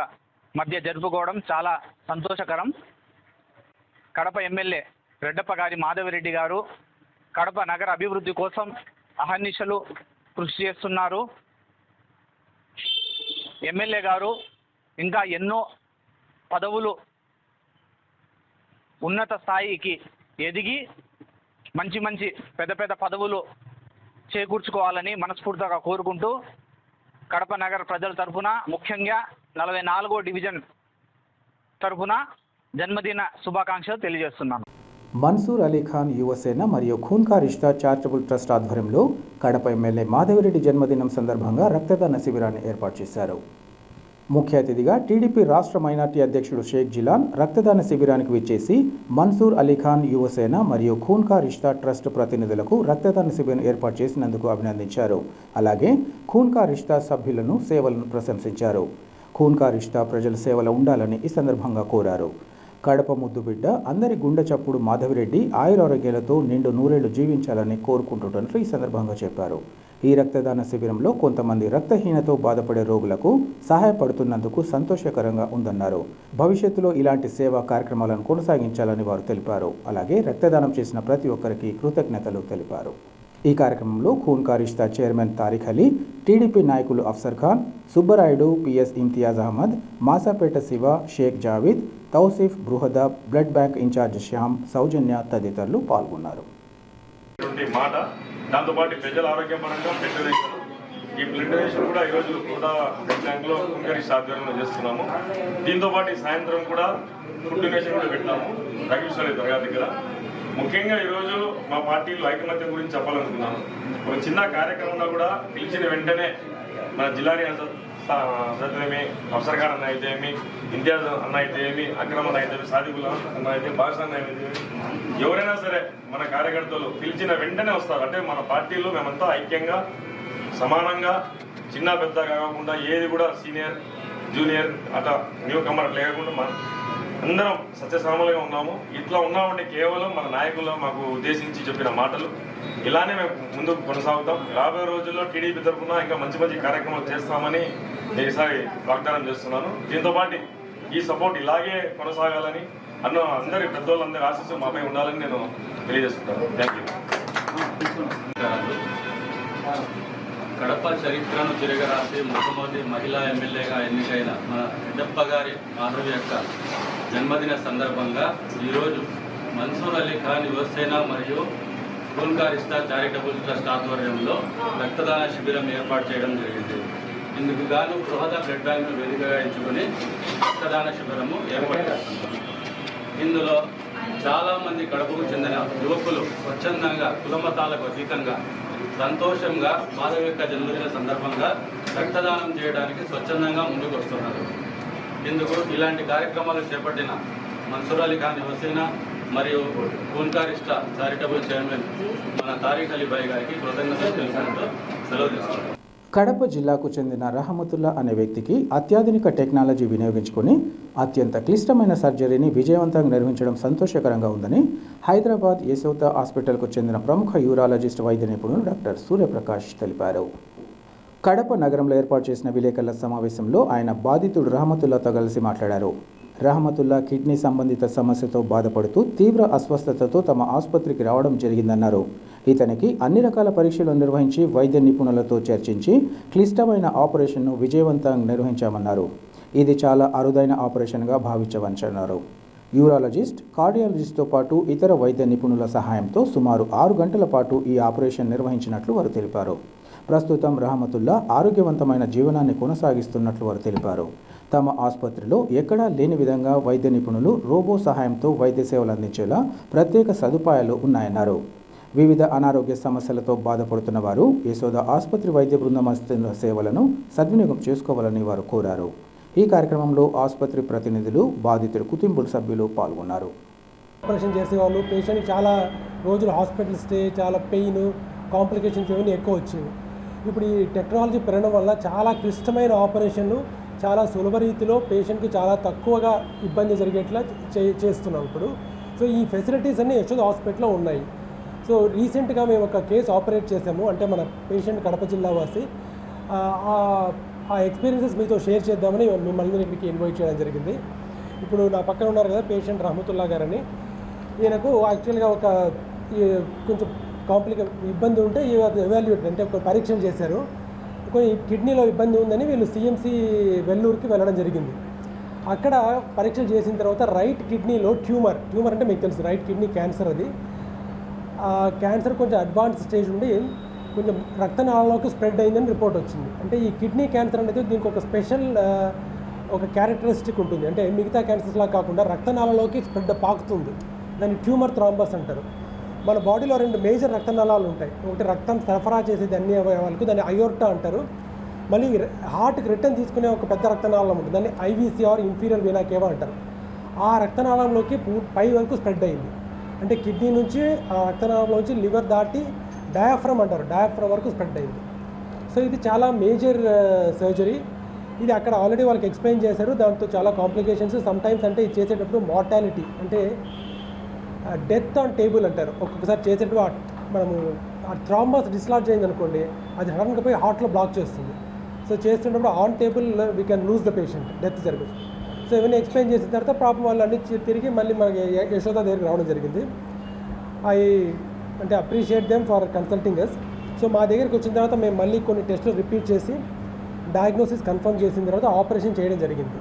మధ్య జరుపుకోవడం చాలా సంతోషకరం. కడప ఎమ్మెల్యే రెడ్డప్ప గారి మాధవిరెడ్డి గారు కడప నగర అభివృద్ధి కోసం అహర్నిశలు కృషి చేస్తున్నారు. ఎమ్మెల్యే గారు ఇంకా ఎన్నో పదవులు ఉన్నత స్థాయికి ఎదిగి మంచి మంచి పెద్ద పెద్ద పదవులు చేకూర్చుకోవాలని మనస్ఫూర్తిగా కోరుకుంటూ కడప నగర ప్రజల తరఫున, ముఖ్యంగా 44వ డివిజన్ తరఫున జన్మదిన శుభాకాంక్షలు తెలియజేస్తున్నాను. మన్సూర్ అలీ ఖాన్ యువసేన మరియు ఖూన్ కా రిష్తా చారిటబుల్ ట్రస్ట్ ఆధ్వర్యంలో కడప ఎమ్మెల్యే మాధవిరెడ్డి జన్మదినం సందర్భంగా రక్తదాన శిబిరాన్ని ఏర్పాటు చేశారు. ముఖ్య అతిథిగా టీడీపీ రాష్ట్ర మైనార్టీ అధ్యక్షుడు షేక్ జిలాన్ రక్తదాన శిబిరానికి విచ్చేసి మన్సూర్ అలీ ఖాన్ యువసేన మరియు ఖూన్ కా రిష్తా ట్రస్ట్ ప్రతినిధులకు రక్తదాన శిబిరం ఏర్పాటు చేసినందుకు అభినందించారు. అలాగే ఖూన్ కా రిష్తా సభ్యులను సేవలను ప్రశంసించారు. ఖూన్ కా రిష్తా ప్రజల సేవలు ఉండాలని ఈ సందర్భంగా కోరారు. కడప ముద్దుబిడ్డ, అందరి గుండె చప్పుడు మాధవిరెడ్డి ఆయురారోగ్యాలతో నిండు నూరేళ్లు జీవించాలని కోరుకుంటున్నట్లు ఈ సందర్భంగా చెప్పారు. ఈ రక్తదాన శిబిరంలో కొంతమంది రక్తహీనతో బాధపడే రోగులకు సహాయపడుతున్నందుకు సంతోషకరంగా ఉందన్నారు. భవిష్యత్తులో ఇలాంటి సేవా కార్యక్రమాలను కొనసాగించాలని వారు తెలిపారు. అలాగే రక్తదానం చేసిన ప్రతి ఒక్కరికి కృతజ్ఞతలు తెలిపారు. ఈ కార్యక్రమంలో ఖూన్ కా రిష్తా చైర్మన్ తారిక్ అలీ, టీడీపీ నాయకులు Afsar Khan, Subbarayudu, PS Imtiaz Ahmed, Masapeta Siva, Sheikh Javeed, Tauseef, Bruhada, blood bank incharge Shyam, Soujanya తదితరులు పాల్గొన్నారు. దాంతోపాటు ప్రజల ఆరోగ్యపరంగా బ్లడ్ డొనేషన్, ఈ బ్లడ్ డొనేషన్ కూడా ఈరోజు కూడా బ్లడ్ బ్యాంక్లో కుంకరిష్ట ఆధ్వర్యంలో చేస్తున్నాము. దీంతోపాటు ఈ సాయంత్రం కూడా ఫుడ్ డొనేషన్ కూడా పెట్టాము రఘుశ్వరి దర్గా దగ్గర. ముఖ్యంగా ఈరోజు మా పార్టీలో ఐకమత్యం గురించి చెప్పాలనుకున్నాను. ఒక చిన్న కార్యక్రమంలో కూడా పిలిచిన వెంటనే మన జిల్లాని ఏమి, అఫ్సర్ ఖాన్ అన్న అయితే ఏమి, ఇంతియాజ్ అన్న అయితే ఏమి, అక్రమ్ అన్న అయితే, సాదికుల్ అన్న అయితే, బాషా అన్న అయితే, ఎవరైనా సరే మన కార్యకర్తలు పిలిచిన వెంటనే వస్తారు. అంటే మన పార్టీలో మేమంతా ఐక్యంగా, సమానంగా, చిన్న పెద్ద కాకుండా ఏది కూడా సీనియర్, జూనియర్ అట్లా న్యూ కమర్ లేకుండా అందరం సత్యసామలుగా ఉన్నాము. ఇట్లా ఉన్నామంటే కేవలం మన నాయకులు మాకు ఉద్దేశించి చెప్పిన మాటలు. ఇలానే మేము ముందుకు కొనసాగుతాం. రాబోయే రోజుల్లో టీడీపీ తరఫున ఇంకా మంచి మంచి కార్యక్రమాలు చేస్తామని నేను ఈసారి వాగ్దానం చేస్తున్నాను. దీంతోపాటు ఈ సపోర్ట్ ఇలాగే కొనసాగాలని అందరి పెద్దోళ్ళందరి ఆశీస్సు మాపై ఉండాలని నేను తెలియజేస్తున్నాను. Thank you. కడప చరిత్రను తిరగరాసి మొట్టమొదటి మహిళా ఎమ్మెల్యేగా ఎన్నికైన మన రెడ్డప్ప గారి మాధవి యొక్క జన్మదిన సందర్భంగా ఈరోజు మన్సూర్ అలీ ఖాన్ యువసేన మరియు ఖూన్ కా రిష్తా చారిటబుల్ ట్రస్ట్ ఆధ్వర్యంలో రక్తదాన శిబిరం ఏర్పాటు చేయడం జరిగింది. ఇందుకు గాను బృహద బ్లడ్ బ్యాంక్ వేదికగా ఎంచుకొని రక్తదాన శిబిరము ఏర్పాటు చేస్తున్నారు. ఇందులో చాలామంది కడపకు చెందిన యువకులు స్వచ్ఛందంగా, కులమతాలకు అతీతంగా, సంతోషంగా మాధవి యొక్క జన్మదిన సందర్భంగా రక్తదానం చేయడానికి స్వచ్ఛందంగా ముందుకు వస్తున్నారు. ఇందుకు ఇలాంటి కార్యక్రమాలు చేపట్టిన మన్సూర్ అలీ ఖాన్ హుసేనా మరియు పూన్కారిష్ట చారిటబుల్ చైర్మన్ మన తారిక్ అలీ భాయ్ గారికి కృతజ్ఞతలు తెలుపుకుంటూ సెలవు తీసుకుంటాం. కడప జిల్లాకు చెందిన రహమతుల్లా అనే వ్యక్తికి అత్యాధునిక టెక్నాలజీ వినియోగించుకొని అత్యంత క్లిష్టమైన సర్జరీని విజయవంతంగా నిర్వహించడం సంతోషకరంగా ఉందని హైదరాబాద్ యశోద హాస్పిటల్కు చెందిన ప్రముఖ యూరాలజిస్ట్ వైద్య నిపుణులు డాక్టర్ సూర్యప్రకాష్ తెలిపారు. కడప నగరంలో ఏర్పాటు చేసిన విలేకరుల సమావేశంలో ఆయన బాధితుడు రహమతుల్లాతో కలిసి మాట్లాడారు. రహమతుల్లా కిడ్నీ సంబంధిత సమస్యతో బాధపడుతూ తీవ్ర అస్వస్థతతో తమ ఆసుపత్రికి రావడం జరిగిందన్నారు. ఇతనికి అన్ని రకాల పరీక్షలు నిర్వహించి వైద్య నిపుణులతో చర్చించి క్లిష్టమైన ఆపరేషన్ను విజయవంతంగా నిర్వహించామన్నారు. ఇది చాలా అరుదైన ఆపరేషన్గా భావించవచ్చన్నారు. యూరాలజిస్ట్, కార్డియాలజిస్ట్తో పాటు ఇతర వైద్య నిపుణుల సహాయంతో సుమారు 6 గంటల పాటు ఈ ఆపరేషన్ నిర్వహించినట్లు వారు తెలిపారు. ప్రస్తుతం రహమతుల్లా ఆరోగ్యవంతమైన జీవనాన్ని కొనసాగిస్తున్నట్లు వారు తెలిపారు. తమ ఆసుపత్రిలో ఎక్కడా లేని విధంగా వైద్య నిపుణులు రోబో సహాయంతో వైద్య సేవలు అందించేలా ప్రత్యేక సదుపాయాలు ఉన్నాయన్నారు. వివిధ అనారోగ్య సమస్యలతో బాధపడుతున్న వారు యశోద ఆసుపత్రి వైద్య బృందం అందిస్తున్న సేవలను సద్వినియోగం చేసుకోవాలని వారు కోరారు. ఈ కార్యక్రమంలో ఆసుపత్రి ప్రతినిధులు, బాధితుల కుటుంబ సభ్యులు పాల్గొన్నారు. ఆపరేషన్ చేసేవాళ్ళు పేషెంట్ చాలా రోజులు హాస్పిటల్ స్టే, చాలా పెయిన్, కాంప్లికేషన్స్ ఇవన్నీ ఎక్కువ వచ్చేవి. ఇప్పుడు ఈ టెక్నాలజీ పెరగడం వల్ల చాలా క్లిష్టమైన ఆపరేషన్లు చాలా సులభ రీతిలో పేషెంట్కి చాలా తక్కువగా ఇబ్బంది జరిగేట్లా చేస్తున్నాం ఇప్పుడు. సో ఈ ఫెసిలిటీస్ అన్నీ యశోద హాస్పిటల్లో ఉన్నాయి. సో రీసెంట్గా మేము ఒక కేసు ఆపరేట్ చేసాము. అంటే మన పేషెంట్ కడప జిల్లా వాసి. ఆ ఎక్స్పీరియన్సెస్ మీతో షేర్ చేద్దామని మిమ్మల్ని ఇక్కడికి ఇన్వైట్ చేయడం జరిగింది. ఇప్పుడు నా పక్కన ఉన్నారు కదా పేషెంట్ రహమతుల్లా గారని. ఈయనకు యాక్చువల్గా ఒక కొంచెం ఇబ్బంది ఉంటే ఎవాల్యుయేట్ అంటే ఒక పరీక్షలు చేశారు. కొంచెం కిడ్నీలో ఇబ్బంది ఉందని వీళ్ళు సిఎంసి వెల్లూరుకి వెళ్ళడం జరిగింది. అక్కడ పరీక్షలు చేసిన తర్వాత రైట్ కిడ్నీలో ట్యూమర్ అంటే మీకు తెలుసు రైట్ కిడ్నీ క్యాన్సర్. అది క్యాన్సర్ కొంచెం అడ్వాన్స్ స్టేజ్ ఉండి కొంచెం రక్తనాళంలోకి స్ప్రెడ్ అయిందని రిపోర్ట్ వచ్చింది. అంటే ఈ కిడ్నీ క్యాన్సర్ అనేది దీనికి ఒక స్పెషల్ ఒక క్యారెక్టరిస్టిక్ ఉంటుంది. అంటే మిగతా క్యాన్సర్స్లా కాకుండా రక్తనాళంలోకి స్ప్రెడ్ పాకుతుంది. దాన్ని ట్యూమర్ థ్రాంబస్ అంటారు. మన బాడీలో 2 మేజర్ రక్తనాళాలు ఉంటాయి. ఒకటి రక్తం సరఫరా చేసేది అన్ని అవయవాలకు, దాన్ని అయోర్టా అంటారు. మళ్ళీ హార్ట్కి రిటర్న్ తీసుకునే ఒక పెద్ద రక్తనాళం ఉంటుంది, దాన్ని IVC or inferior vena cava అంటారు. ఆ రక్తనాళంలోకి పై వరకు స్ప్రెడ్ అయింది. అంటే కిడ్నీ నుంచి ఆ రక్తనాళంలోంచి లివర్ దాటి డయాఫ్రమ్ అంటారు, డయాఫ్రమ్ వరకు స్ప్రెడ్ అయింది. సో ఇది చాలా మేజర్ సర్జరీ. ఇది అక్కడ ఆల్రెడీ వాళ్ళకి ఎక్స్ప్లెయిన్ చేశారు. దాంతో చాలా కాంప్లికేషన్స్ సమ్టైమ్స్ అంటే ఇది చేసేటప్పుడు మార్టాలిటీ అంటే డెత్ ఆన్ టేబుల్ అంటారు. ఒక్కొక్కసారి చేసేటప్పుడు మనము ఆ థ్రాంబస్ డిస్లాడ్జ్ అయింది అనుకోండి, అది సడన్గా పోయి హార్ట్లో బ్లాక్ చేస్తుంది. సో చేస్తున్నప్పుడు on table we can lose the patient, death జరుగుతుంది. సో ఇవన్నీ ఎక్స్ప్లెయిన్ చేసిన తర్వాత పాపం వాళ్ళు అన్ని తిరిగి మళ్ళీ మనకి యశోద దగ్గరికి రావడం జరిగింది. అంటే appreciate them for consulting us. So మా దగ్గరికి వచ్చిన తర్వాత మేము మళ్ళీ కొన్ని టెస్టులు రిపీట్ చేసి డయాగ్నోసిస్ కన్ఫర్మ్ చేసిన తర్వాత ఆపరేషన్ చేయడం జరిగింది.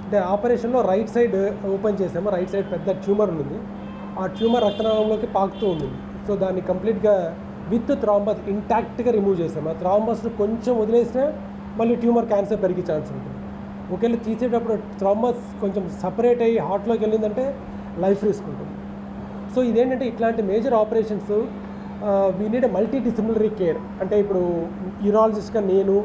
అంటే ఆపరేషన్లో రైట్ సైడ్ ఓపెన్ చేసాము. రైట్ సైడ్ పెద్ద ట్యూమర్ ఉంది. ఆ ట్యూమర్ రక్తనాళంలోకి పాకుతూ ఉంది. సో దాన్ని కంప్లీట్గా విత్ థ్రాంబస్ ఇంటాక్ట్గా రిమూవ్ చేసాము. ఆ థ్రాంబస్ను కొంచెం వదిలేసినా మళ్ళీ ట్యూమర్ క్యాన్సర్ పెరిగే ఛాన్స్ ఉంటుంది. ఒకవేళ తీసేటప్పుడు థ్రాంబస్ కొంచెం సపరేట్ అయ్యి హార్ట్లోకి వెళ్ళిందంటే లైఫ్ రిస్క్ ఉంటుంది. సో ఇదేంటంటే ఇట్లాంటి major operations we need multi disciplinary care. అంటే ఇప్పుడు యూరాలజిస్ట్గా నేను,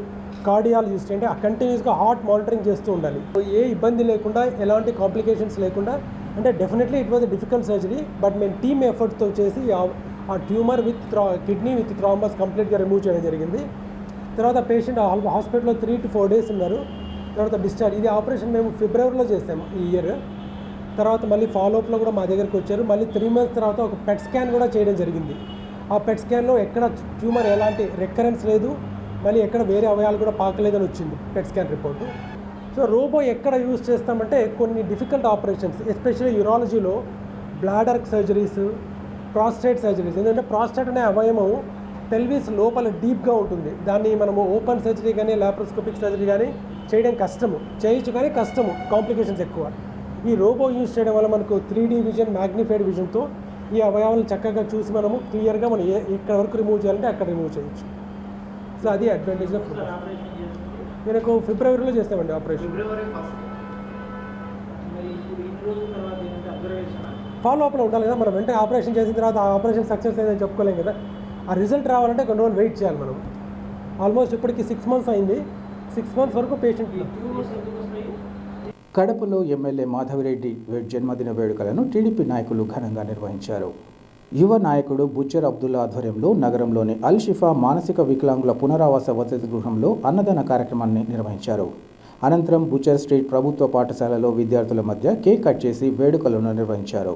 కార్డియాలజిస్ట్ అంటే కంటిన్యూస్గా హార్ట్ మానిటరింగ్ చేస్తూ ఉండాలి. ఏ ఇబ్బంది లేకుండా, ఎలాంటి కాంప్లికేషన్స్ లేకుండా. అంటే definitely it was a difficult surgery, but మేము టీమ్ ఎఫర్ట్తో చేసి ఆ tumour with kidney with thrombus కంప్లీట్గా రిమూవ్ చేయడం జరిగింది. తర్వాత పేషెంట్ హాస్పిటల్లో 3 to 4 days ఉన్నారు. తర్వాత డిశ్చార్జ్. ఇది ఆపరేషన్ మేము ఫిబ్రవరిలో చేసాము ఈ ఇయర్. తర్వాత మళ్ళీ ఫాలోఅప్లో కూడా మా దగ్గరికి వచ్చారు. మళ్ళీ 3 months తర్వాత ఒక పెట్ స్కాన్ కూడా చేయడం జరిగింది. ఆ పెట్ స్కాన్లో ఎక్కడ ట్యూమర్ ఎలాంటి రికరెన్స్ లేదు, మళ్ళీ ఎక్కడ వేరే అవయాలు కూడా పాకలేదని వచ్చింది PET scan report. So robot ఎక్కడ యూజ్ చేస్తామంటే కొన్ని డిఫికల్ట్ ఆపరేషన్స్, ఎస్పెషల్లీ యూరాలజీలో బ్లాడర్ సర్జరీస్, ప్రాస్టేట్ సర్జరీస్. ఎందుకంటే ప్రాస్టేట్ అనే అవయవం పెల్విస్ లోపల డీప్గా ఉంటుంది. దాన్ని మనము ఓపెన్ సర్జరీ కానీ లాప్రోస్కోపిక్ సర్జరీ కానీ చేయడం కష్టము, చేయొచ్చు కానీ కష్టము, కాంప్లికేషన్స్ ఎక్కువ. ఈ రోబో యూజ్ చేయడం వల్ల మనకు 3D విజన్, మ్యాగ్నిఫైడ్ విజన్తో ఈ అవయవాలను చక్కగా చూసి మనము క్లియర్గా మనం ఎక్కడ వరకు రిమూవ్ చేయాలంటే అక్కడ రిమూవ్ చేయొచ్చు. సో అది అడ్వాంటేజ్ ఆఫ్ మనకు ఫిబ్రవరిలో చేస్తామండి ఆపరేషన్. ఫాలో అప్లో ఉండాలి కదా మనం. వెంటనే ఆపరేషన్ చేసిన తర్వాత ఆ ఆపరేషన్ సక్సెస్ అయిందని చెప్పుకోలేం కదా. ఆ రిజల్ట్ రావాలంటే కొన్ని రోజులు వెయిట్ చేయాలి మనం. ఆల్మోస్ట్ ఇప్పటికి 6 months అయింది. 6 months వరకు పేషెంట్ కడపలో ఎమ్మెల్యే మాధవిరెడ్డి జన్మదిన వేడుకలను టీడీపీ నాయకులు ఘనంగా నిర్వహించారు. యువ నాయకుడు బుచ్చర్ అబ్దుల్లా ఆధ్వర్యంలో నగరంలోని అల్ షిఫా మానసిక వికలాంగుల పునరావాస వసతి గృహంలో అన్నదాన కార్యక్రమాన్ని నిర్వహించారు. అనంతరం బుచ్చర్ స్ట్రీట్ ప్రభుత్వ పాఠశాలలో విద్యార్థుల మధ్య కేక్ కట్ చేసి వేడుకలను నిర్వహించారు.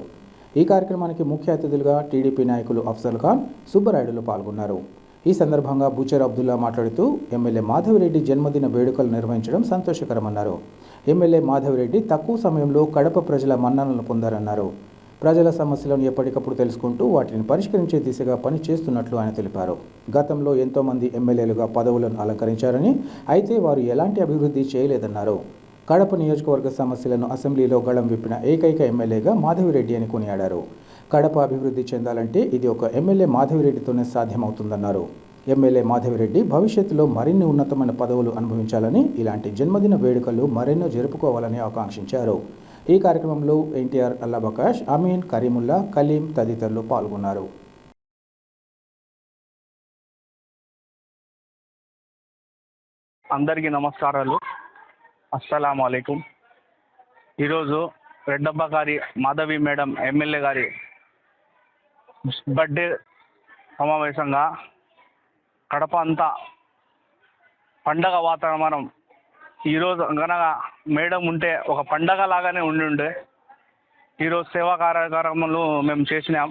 ఈ కార్యక్రమానికి ముఖ్య అతిథులుగా టీడీపీ నాయకులు అఫ్జల్ ఖాన్, సుబ్బరాయుడులు పాల్గొన్నారు. ఈ సందర్భంగా బుచ్చర్ అబ్దుల్లా మాట్లాడుతూ ఎమ్మెల్యే మాధవిరెడ్డి జన్మదిన వేడుకలు నిర్వహించడం సంతోషకరమన్నారు. ఎమ్మెల్యే మాధవిరెడ్డి తక్కువ సమయంలో కడప ప్రజల మన్ననలు పొందారన్నారు. ప్రజల సమస్యలను ఎప్పటికప్పుడు తెలుసుకుంటూ వాటిని పరిష్కరించే దిశగా పని చేస్తున్నట్లు ఆయన తెలిపారు. గతంలో ఎంతోమంది ఎమ్మెల్యేలుగా పదవులను అలంకరించారని, అయితే వారు ఎలాంటి అభివృద్ధి చేయలేదన్నారు. కడప నియోజకవర్గ సమస్యలను అసెంబ్లీలో గళం విప్పిన ఏకైక ఎమ్మెల్యేగా మాధవిరెడ్డి అని కొనియాడారు. కడప అభివృద్ధి చెందాలంటే ఇది ఒక ఎమ్మెల్యే మాధవిరెడ్డితోనే సాధ్యమవుతుందన్నారు. ఎమ్మెల్యే మాధవిరెడ్డి భవిష్యత్తులో మరిన్ని ఉన్నతమైన పదవులు అనుభవించాలని, ఇలాంటి జన్మదిన వేడుకలు మరెన్నో జరుపుకోవాలని ఆకాంక్షించారు. ఈ కార్యక్రమంలో ఎన్టీఆర్, అల్లాబకాష్, అమీన్, కరీముల్లా, కలీం తదితరులు పాల్గొన్నారు. అందరికీ నమస్కారాలు. అస్సలాము అలైకుం. ఈరోజు రెడ్డప్ప గారి మాధవి మేడం ఎమ్మెల్యే గారి బర్త్డే సమావేశంగా కడప అంతా పండగ వాతావరణం. ఈరోజు కనుక మేడం ఉంటే ఒక పండగ లాగానే ఉండే. ఈరోజు సేవా కార్యక్రమాలు మేము చేసినాం.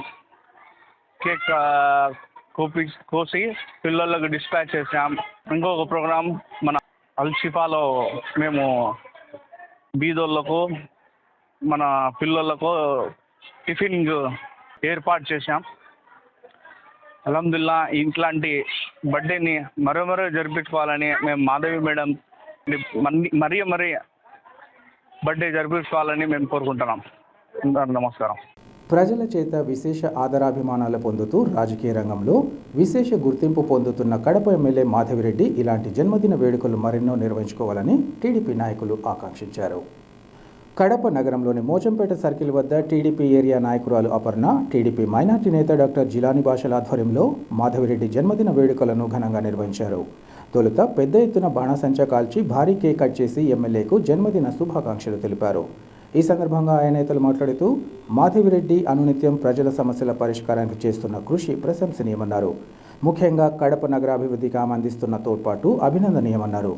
కేక్ కోసి పిల్లలకు డిస్పాచ్ చేసాం. ఇంకొక ప్రోగ్రాం మన అల్షిఫాలో మేము బీదోళ్ళకు మన పిల్లలకు టిఫిన్ ఏర్పాటు చేశాం. అల్హమ్దుల్లా ఇట్లాంటి బర్త్డేని మరో జరిపించుకోవాలని మేము మాధవి మేడం మరీ బర్త్డే జరిపించుకోవాలని మేము కోరుకుంటున్నాం. నమస్కారం. ప్రజల చేత విశేష ఆదరాభిమానాలు పొందుతూ రాజకీయ రంగంలో విశేష గుర్తింపు పొందుతున్న కడప ఎమ్మెల్యే మాధవిరెడ్డి ఇలాంటి జన్మదిన వేడుకలు మరెన్నో నిర్వహించుకోవాలని టీడీపీ నాయకులు ఆకాంక్షించారు. కడప నగరంలోని మోచంపేట సర్కిల్ వద్ద టీడీపీ ఏరియా నాయకురాలు అపర్ణ, టీడీపీ మైనార్టీ నేత డాక్టర్ జిలానీ భాషల ఆధ్వర్యంలో మాధవిరెడ్డి జన్మదిన వేడుకలను ఘనంగా నిర్వహించారు. తొలుత పెద్ద ఎత్తున బాణాసంచా కాల్చి భారీ కేక్ కట్ చేసి ఎమ్మెల్యేకు జన్మదిన శుభాకాంక్షలు తెలిపారు. ఈ సందర్భంగా ఆయన నేతలు మాట్లాడుతూ మాధవిరెడ్డి అనునిత్యం ప్రజల సమస్యల పరిష్కారానికి చేస్తున్న కృషి ప్రశంసనీయమన్నారు. ముఖ్యంగా కడప నగరాభివృద్ధికి ఆమె అందిస్తున్న తోడ్పాటు అభినందనీయమన్నారు.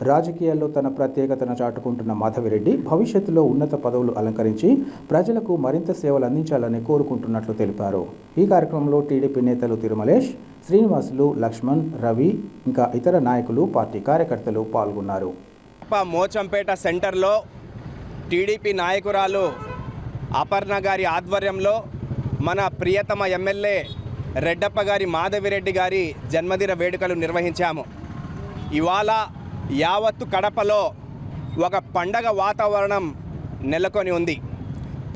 రాజకీయాల్లో తన ప్రత్యేకతను చాటుకుంటున్న మాధవిరెడ్డి భవిష్యత్తులో ఉన్నత పదవులు అలంకరించి ప్రజలకు మరింత సేవలు అందించాలని కోరుకుంటున్నట్లు తెలిపారు. ఈ కార్యక్రమంలో టీడీపీ నేతలు తిరుమలేష్, శ్రీనివాసులు, లక్ష్మణ్, రవి ఇంకా ఇతర నాయకులు, పార్టీ కార్యకర్తలు పాల్గొన్నారు. మోచంపేట సెంటర్లో టీడీపీ నాయకురాలు అపర్ణ గారి ఆధ్వర్యంలో మన ప్రియతమ ఎమ్మెల్యే రెడ్డప్ప గారి మాధవిరెడ్డి గారి జన్మదిన వేడుకలు నిర్వహించాము. ఇవాళ యావత్తు కడపలో ఒక పండగ వాతావరణం నెలకొని ఉంది.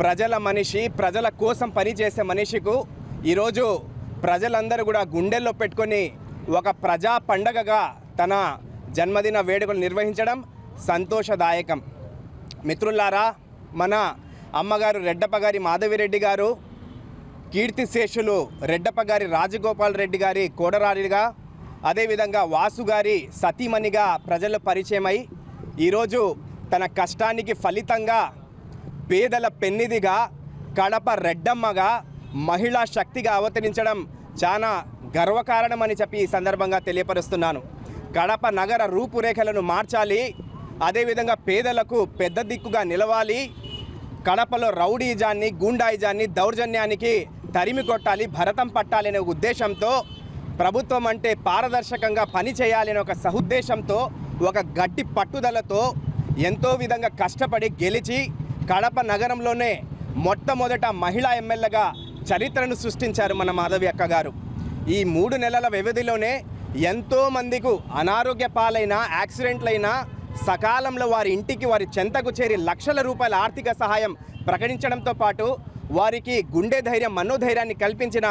ప్రజల మనిషి, ప్రజల కోసం పనిచేసే మనిషికు ఈరోజు ప్రజలందరూ కూడా గుండెల్లో పెట్టుకొని ఒక ప్రజా పండగగా తన జన్మదిన వేడుకలు నిర్వహించడం సంతోషదాయకం. మిత్రులారా, మన అమ్మగారు రెడ్డప్ప గారి మాధవిరెడ్డి గారు కీర్తిశేషులు రెడ్డప్ప గారి రాజగోపాల్ రెడ్డి గారి కోడరారిగా, అదేవిధంగా వాసు గారి సతీమణిగా ప్రజలు పరిచయమై ఈరోజు తన కష్టానికి ఫలితంగా పేదల పెన్నిదిగా, కడప రెడ్డమ్మగా, మహిళా శక్తిగా అవతరించడం చాలా గర్వకారణమని చెప్పి ఈ సందర్భంగా తెలియపరుస్తున్నాను. కడప నగర రూపురేఖలను మార్చాలి, అదేవిధంగా పేదలకు పెద్ద దిక్కుగా నిలవాలి, కడపలో రౌడీజాన్ని, గూండాయిజాన్ని, దౌర్జన్యానికి తరిమి కొట్టాలి, భరతం పట్టాలనే ఉద్దేశంతో, ప్రభుత్వం అంటే పారదర్శకంగా పని చేయాలనే ఒక సహుద్దేశంతో, ఒక గట్టి పట్టుదలతో ఎంతో విధంగా కష్టపడి గెలిచి కడప నగరంలోనే మొట్టమొదట మహిళా ఎమ్మెల్యేగా చరిత్రను సృష్టించారు మన మాధవి అక్క గారు. ఈ 3 నెలల వ్యవధిలోనే ఎంతోమందికి అనారోగ్య పాలైన, యాక్సిడెంట్లైనా సకాలంలో వారి ఇంటికి, వారి చెంతకు చేరి లక్షల రూపాయల ఆర్థిక సహాయం ప్రకటించడంతో పాటు వారికి గుండె ధైర్యం, మనోధైర్యాన్ని కల్పించిన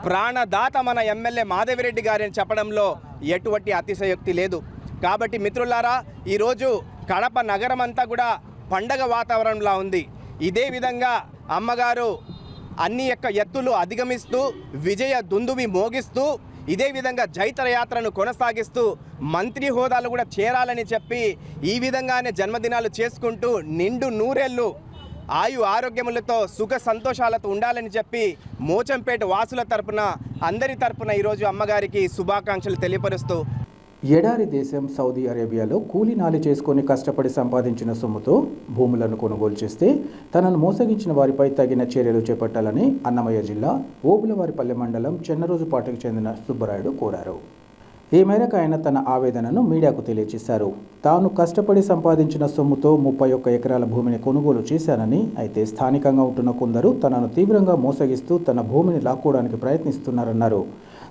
ప్రాణదాత మన ఎమ్మెల్యే మాధవిరెడ్డి గారిని చెప్పడంలో ఎటువంటి అతిశయోక్తి లేదు. కాబట్టి మిత్రులారా, ఈరోజు కడప నగరం అంతా కూడా పండగ వాతావరణంలా ఉంది. ఇదే విధంగా అమ్మగారు అన్ని యొక్క ఎత్తులు అధిగమిస్తూ, విజయ దుందువి మోగిస్తూ ఇదే విధంగా జైత్ర యాత్రను కొనసాగిస్తూ మంత్రి హోదాలు కూడా చేరాలని చెప్పి ఈ విధంగానే జన్మదినాలు చేసుకుంటూ నిండు నూరేళ్ళు ఆయు ఆరోగ్యములతో సుఖ సంతోషాలతో ఉండాలని చెప్పి మోచంపేట వాసుల తరపున అందరి తరపున ఈరోజు అమ్మగారికి శుభాకాంక్షలు తెలియపరుస్తూ ఎడారి దేశం సౌదీ అరేబియాలో కూలీనాలి చేసుకొని కష్టపడి సంపాదించిన సొమ్ముతో భూములను కొనుగోలు చేస్తే తనను మోసగించిన వారిపై తగిన చర్యలు చేపట్టాలని అన్నమయ్య జిల్లా ఓబులవారిపల్లె మండలం చెన్నరోజుపాటుకు చెందిన సుబ్బరాయుడు కోరారు. ఈ మేరకు ఆయన తన ఆవేదనను మీడియాకు తెలియజేశారు. తాను కష్టపడి సంపాదించిన సొమ్ముతో 31 ఎకరాల భూమిని కొనుగోలు చేశానని, అయితే స్థానికంగా ఉంటున్న కొందరు తనను తీవ్రంగా మోసగిస్తూ తన భూమిని లాక్కోవడానికి ప్రయత్నిస్తున్నారన్నారు.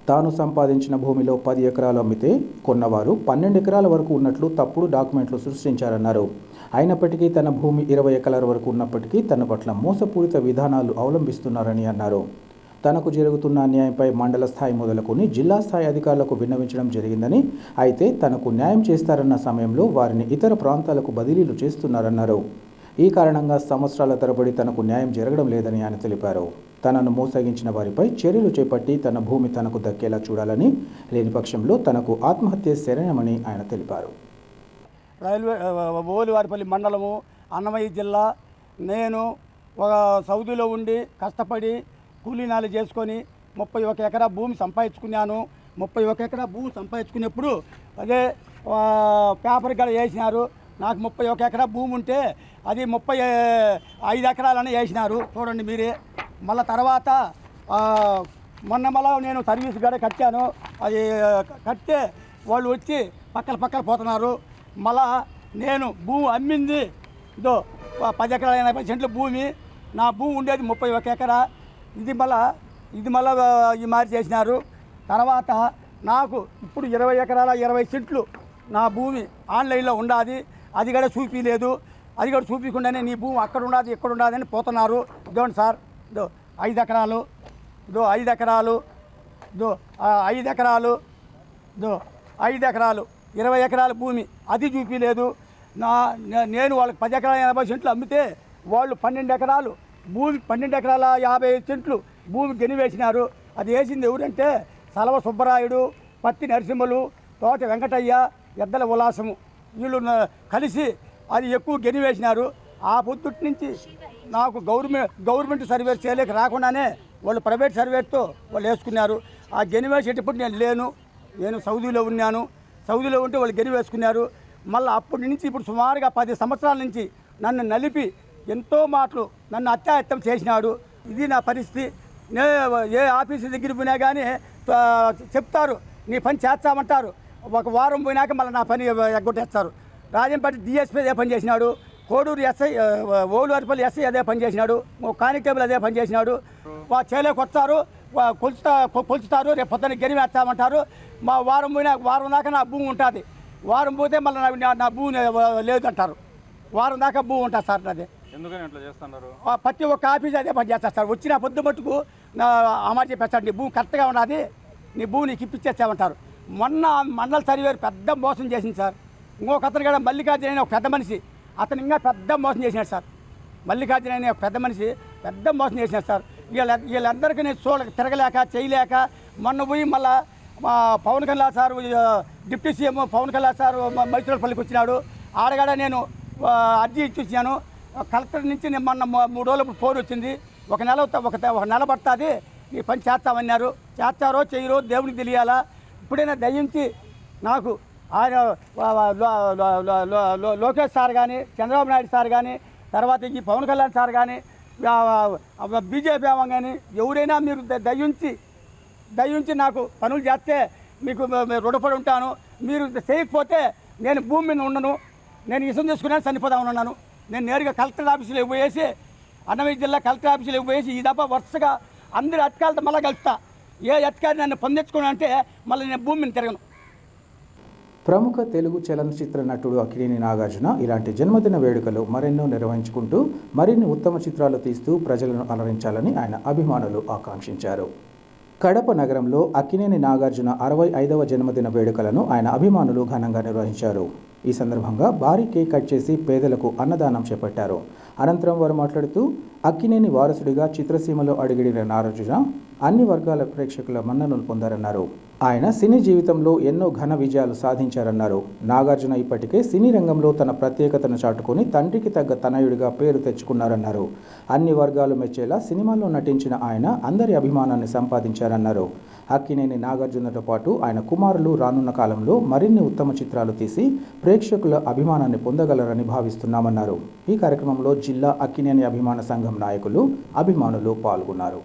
తాను సంపాదించిన భూమిలో 10 ఎకరాలు అమ్మితే కొన్నవారు 12 ఎకరాల వరకు ఉన్నట్లు తప్పుడు డాక్యుమెంట్లు సృష్టించారన్నారు. అయినప్పటికీ తన భూమి 20 ఎకరాల వరకు ఉన్నప్పటికీ తన పట్ల మోసపూరిత విధానాలు అవలంబిస్తున్నారని అన్నారు. తనకు జరుగుతున్న అన్యాయంపై మండల స్థాయి మొదలుకొని జిల్లా స్థాయి అధికారులకు విన్నవించడం జరిగిందని, అయితే తనకు న్యాయం చేస్తారన్న సమయంలో వారిని ఇతర ప్రాంతాలకు బదిలీలు చేస్తున్నారన్నారు. ఈ కారణంగా సంవత్సరాల తరబడి తనకు న్యాయం జరగడం లేదని ఆయన తెలిపారు. తనను మోసగించిన వారిపై చర్యలు చేపట్టి తన భూమి తనకు దక్కేలా చూడాలని, లేని పక్షంలో తనకు ఆత్మహత్య శరణమని ఆయన తెలిపారు. ఓబులవారిపల్లి మండలము, అన్నమయ్య జిల్లా. నేను ఒక సౌదీలో ఉండి కష్టపడి కూలీనాలు చేసుకొని 31 ఎకరా భూమి సంపాదించుకున్నాను. 31 ఎకరా భూమి సంపాదించుకునేప్పుడు అదే పేపర్ గడ వేసినారు. నాకు 31 ఎకరా భూమి ఉంటే అది 35 ఎకరాలని వేసినారు. చూడండి మీరే. మళ్ళీ తర్వాత మొన్న నేను సర్వీస్ గడ కట్టాను. అది కట్టే వాళ్ళు వచ్చి పక్కన పోతున్నారు. మళ్ళా నేను భూమి అమ్మింది 10 ఎకరాల 80 సెంట్ల భూమి. నా భూమి ఉండేది 31 ఎకరా. ఇది మళ్ళా ఈ మారి చేసినారు. తర్వాత నాకు ఇప్పుడు 20 ఎకరాల 20 సెంట్లు నా భూమి ఆన్లైన్లో ఉండాది. అది కూడా చూపించలేదు. అది కూడా చూపించకుండానే నీ భూమి అక్కడ ఉండాది ఇక్కడ ఉండాది అని పోతున్నారు. ఇదోండి సార్, 5 ఎకరాలు, 5 ఎకరాలు, 5 ఎకరాలు, 5 ఎకరాలు, 20 ఎకరాల భూమి అది చూపించలేదు. నేను వాళ్ళకి 10 ఎకరాల 80 సెంట్లు అమ్మితే వాళ్ళు 12 ఎకరాలు భూమి, 12 ఎకరాల 55 సెంట్లు భూమి గెనివేసినారు. అది వేసింది ఎవరంటే సలవ సుబ్బరాయుడు, పత్తి నరసింహలు, తోట వెంకటయ్య, ఎద్దల ఉల్లాసము, వీళ్ళు కలిసి అది ఎక్కువ గెనివేసినారు. ఆ పొద్దుటి నుంచి నాకు గవర్నమెంట్ సర్వే చేయలేక రాకుండానే వాళ్ళు ప్రైవేట్ సర్వేతో వాళ్ళు వేసుకున్నారు. ఆ గెనివేసేటప్పుడు నేను సౌదీలో ఉన్నాను. సౌదీలో ఉంటే వాళ్ళు గెనివేసుకున్నారు. మళ్ళీ అప్పటి నుంచి ఇప్పుడు సుమారుగా 10 సంవత్సరాల నుంచి నన్ను నలిపి ఎంతో మాటలు నన్ను అత్యాయత్తం చేసినాడు. ఇది నా పరిస్థితి. ఏ ఆఫీసు దగ్గర పోయినా కానీ చెప్తారు నీ పని చేస్తామంటారు. ఒక వారం పోయినాక మళ్ళీ నా పని ఎగ్గొట్టేస్తారు. రాజంపేట డిఎస్పీ అదే పని చేసినాడు. కోడూరు ఎస్ఐ, ఓబులవారిపల్లి ఎస్ఐ అదే పని చేసినాడు. కానిస్టేబుల్ అదే పని చేసినాడు. చేలోకి వస్తారు, కొలుచుతారు, రేపు పొద్దున్న గెలివేస్తామంటారు. మా వారం దాకా నా భూమి ఉంటుంది. వారం పోతే మళ్ళీ నా భూమి లేదంటారు. వారం దాకా భూమి ఉంటుంది సార్. అదే ఎందుకని అట్లా చేస్తున్నారు? ప్రతి ఒక్క ఆఫీస్ అదే పని చేస్తారు సార్. వచ్చిన పొద్దు మట్టుకు నా అమలు చెప్పేస్తాడు, నీ భూమి కరెక్ట్గా ఉన్నది, నీ భూమి నీకు ఇప్పించేస్తామంటారు. మొన్న మండల సర్వేరు పెద్ద మోసం చేసింది సార్. ఇంకొక అతను కూడా మల్లికార్జున అనే ఒక పెద్ద మనిషి, అతను ఇంకా పెద్ద మోసం చేసినాడు సార్. మల్లికార్జున అనే ఒక పెద్ద మనిషి పెద్ద మోసం చేసినాడు సార్. వీళ్ళందరికీ నేను తిరగలేక చేయలేక మొన్న పోయి మళ్ళా Pawan Kalyan sir, deputy CM Pawan Kalyan sir మైసూరుపల్లికి వచ్చినాడు. ఆడగాడ నేను అర్జీ ఇచ్చేసాను. కలెక్టర్ నుంచి నేను మొన్న 3 రోజులు ఫోన్ వచ్చింది. ఒక నెల పడుతుంది, నీ పని చేస్తామన్నారు. చేస్తారో చేయరో దేవునికి తెలియాలా. ఇప్పుడైనా దయించి నాకు ఆయన లోకేష్ సార్ కానీ, చంద్రబాబు నాయుడు సార్ కానీ, తర్వాత ఈ పవన్ కళ్యాణ్ సార్ కానీ, బీజేపీ ఏమో కానీ ఎవరైనా మీరు దయించి నాకు పనులు చేస్తే మీకు రుణపడి ఉంటాను. మీరు చేయకపోతే నేను భూమి మీద ఉండను. నేను ఇసం తీసుకున్నాను, చనిపోదామని ఉన్నాను. నేను నేరుగా కలెక్టర్ ఆఫీసులోకి పోయేసి, అన్నమయ్య జిల్లా కలెక్టర్ ఆఫీసులోకి పోయేసి ఈ దఫా వరుసగా అందరి అధికారులతో మళ్ళీ కలుస్తా. ఏ అధికారి నన్ను పొందించుకున్నా అంటే మళ్ళీ నేను భూమి మీద తిరగను. ప్రముఖ తెలుగు చలనచిత్ర నటుడు అక్కినేని నాగార్జున ఇలాంటి జన్మదిన వేడుకలు మరెన్నో నిర్వహించుకుంటూ మరిన్ని ఉత్తమ చిత్రాలు తీస్తూ ప్రజలను అలరించాలని ఆయన అభిమానులు ఆకాంక్షించారు. కడప నగరంలో అక్కినేని నాగార్జున 65వ జన్మదిన వేడుకలను ఆయన అభిమానులు ఘనంగా నిర్వహించారు. ఈ సందర్భంగా భారీ కేక్ కట్ చేసి పేదలకు అన్నదానం చేపట్టారు. అనంతరం వారు మాట్లాడుతూ అక్కినేని వారసుడిగా చిత్రసీమలో అడుగిడిన నాగార్జున అన్ని వర్గాల ప్రేక్షకుల మన్ననలు పొందారన్నారు. ఆయన సినీ జీవితంలో ఎన్నో ఘన విజయాలు సాధించారన్నారు. నాగార్జున ఇప్పటికే సినీ రంగంలో తన ప్రత్యేకతను చాటుకొని తండ్రికి తగ్గ తనయుడిగా పేరు తెచ్చుకున్నారన్నారు. అన్ని వర్గాలు మెచ్చేలా సినిమాల్లో నటించిన ఆయన అందరి అభిమానాన్ని సంపాదించారన్నారు. అక్కినేని నాగార్జునతో పాటు ఆయన కుమారులు రానున్న కాలంలో మరిన్ని ఉత్తమ చిత్రాలు తీసి ప్రేక్షకుల అభిమానాన్ని పొందగలరని భావిస్తున్నామన్నారు. ఈ కార్యక్రమంలో జిల్లా అక్కినేని అభిమాన సంఘం నాయకులు, అభిమానులు పాల్గొన్నారు.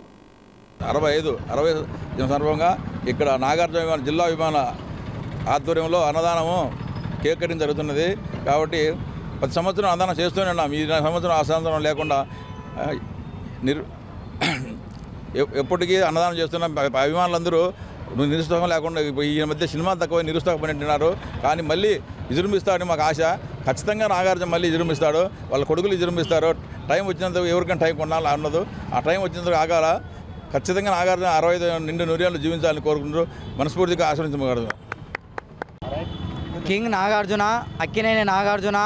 65 సందర్భంగా ఇక్కడ నాగార్జున జిల్లా విమాన ఆధ్వర్యంలో అన్నదానము కేక్ కటింగ్ జరుగుతున్నది. కాబట్టి ప్రతి సంవత్సరం అన్నదానం చేస్తూనే ఉన్నాం. ఈ సంవత్సరం ఆ సంవత్సరం లేకుండా ఎప్పటికీ అన్నదానం చేస్తున్నాం. అభిమానులందరూ నిరుత్సాహం లేకుండా ఈ మధ్య సినిమా తక్కువ నిరుత్సాహపడినారు. కానీ మళ్ళీ విజృంభిస్తాడని మాకు ఆశ. ఖచ్చితంగా నాగార్జున మళ్ళీ విజృంభిస్తాడు. వాళ్ళ కొడుకులు విజృంభిస్తారు. టైం వచ్చినంత ఎవరికైనా టైం కొనాలి అన్నది. ఆ టైం వచ్చినంత ఆగాల. ఖచ్చితంగా నాగార్జున 65 నిండు నూరేళ్ళు జీవించాలని కోరుకుంటూ మనస్ఫూర్తిగా ఆశీర్వదించగలరు. కింగ్ నాగార్జున, అక్కినేని నాగార్జున,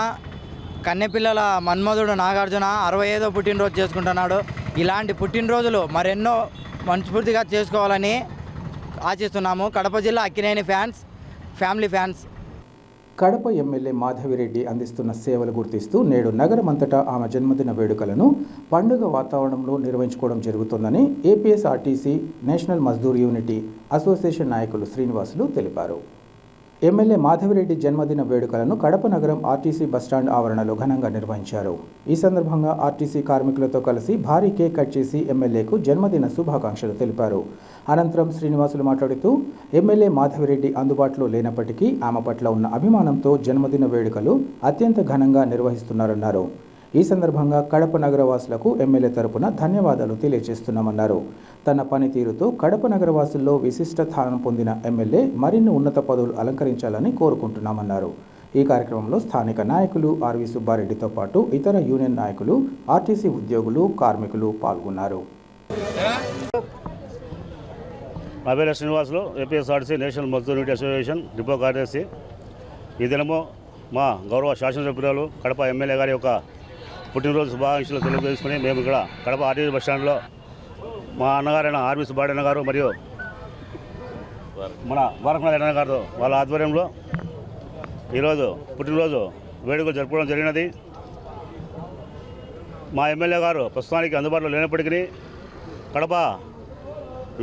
కన్నెపిల్లల మన్మధుడు నాగార్జున 65వ పుట్టినరోజు చేసుకుంటున్నాడు. ఇలాంటి పుట్టినరోజులు మరెన్నో మనస్ఫూర్తిగా చేసుకోవాలని ఆశిస్తున్నాము. కడప జిల్లా Akkineni fans, family fans. Kadapa MLA Madhavi Reddy అందిస్తున్న సేవలు గుర్తిస్తూ నేడు నగరమంతటా ఆమె జన్మదిన వేడుకలను పండుగ వాతావరణంలో నిర్వహించుకోవడం జరుగుతోందని APSRTC national Mazdoor unity association నాయకులు శ్రీనివాసులు తెలిపారు. ఎమ్మెల్యే మాధవిరెడ్డి జన్మదిన వేడుకలను కడప నగరం ఆర్టీసీ బస్టాండ్ ఆవరణలో ఘనంగా నిర్వహించారు. ఈ సందర్భంగా ఆర్టీసీ కార్మికులతో కలిసి భారీ కేక్ కట్ చేసి ఎమ్మెల్యేకు జన్మదిన శుభాకాంక్షలు తెలిపారు. అనంతరం శ్రీనివాసులు మాట్లాడుతూ ఎమ్మెల్యే మాధవిరెడ్డి అందుబాటులో లేనప్పటికీ ఆమె పట్ల ఉన్న అభిమానంతో జన్మదిన వేడుకలు అత్యంత ఘనంగా నిర్వహిస్తున్నారన్నారు. ఈ సందర్భంగా కడప నగరవాసులకు ఎమ్మెల్యే తరపున ధన్యవాదాలు తెలియజేస్తున్నామన్నారు. తన పనితీరుతో కడప నగరవాసుల్లో విశిష్ట స్థానం పొందిన ఎమ్మెల్యే మరిన్ని ఉన్నత పదవులు అలంకరించాలని కోరుకుంటున్నామన్నారు. ఈ కార్యక్రమంలో స్థానిక నాయకులు ఆర్వి సుబ్బారెడ్డితో పాటు ఇతర యూనియన్ నాయకులు, ఆర్టీసీ ఉద్యోగులు, కార్మికులు పాల్గొన్నారు. నా పేరు Srinivasulu, APSRTC national Mazdoor unity association depot కార్యదర్శి. ఈ దినము మా గౌరవ శాసనసభ్యురాలు కడప ఎమ్మెల్యే గారి యొక్క పుట్టినరోజు శుభాకాంక్షలు తెలియజేసుకుని మేము ఇక్కడ కడప ఆర్టీసీ బస్టాండ్లో మా అన్నగారైన ఆర్వి సుబ్బారెడ్డి గారు మరియు మన ద్వారకనాథ్ అన్న గారు వాళ్ళ ఆధ్వర్యంలో ఈరోజు పుట్టినరోజు వేడుకలు జరుపుకోవడం జరిగినది. మా ఎమ్మెల్యే గారు ప్రస్తుతానికి అందుబాటులో లేనప్పటికీ కడప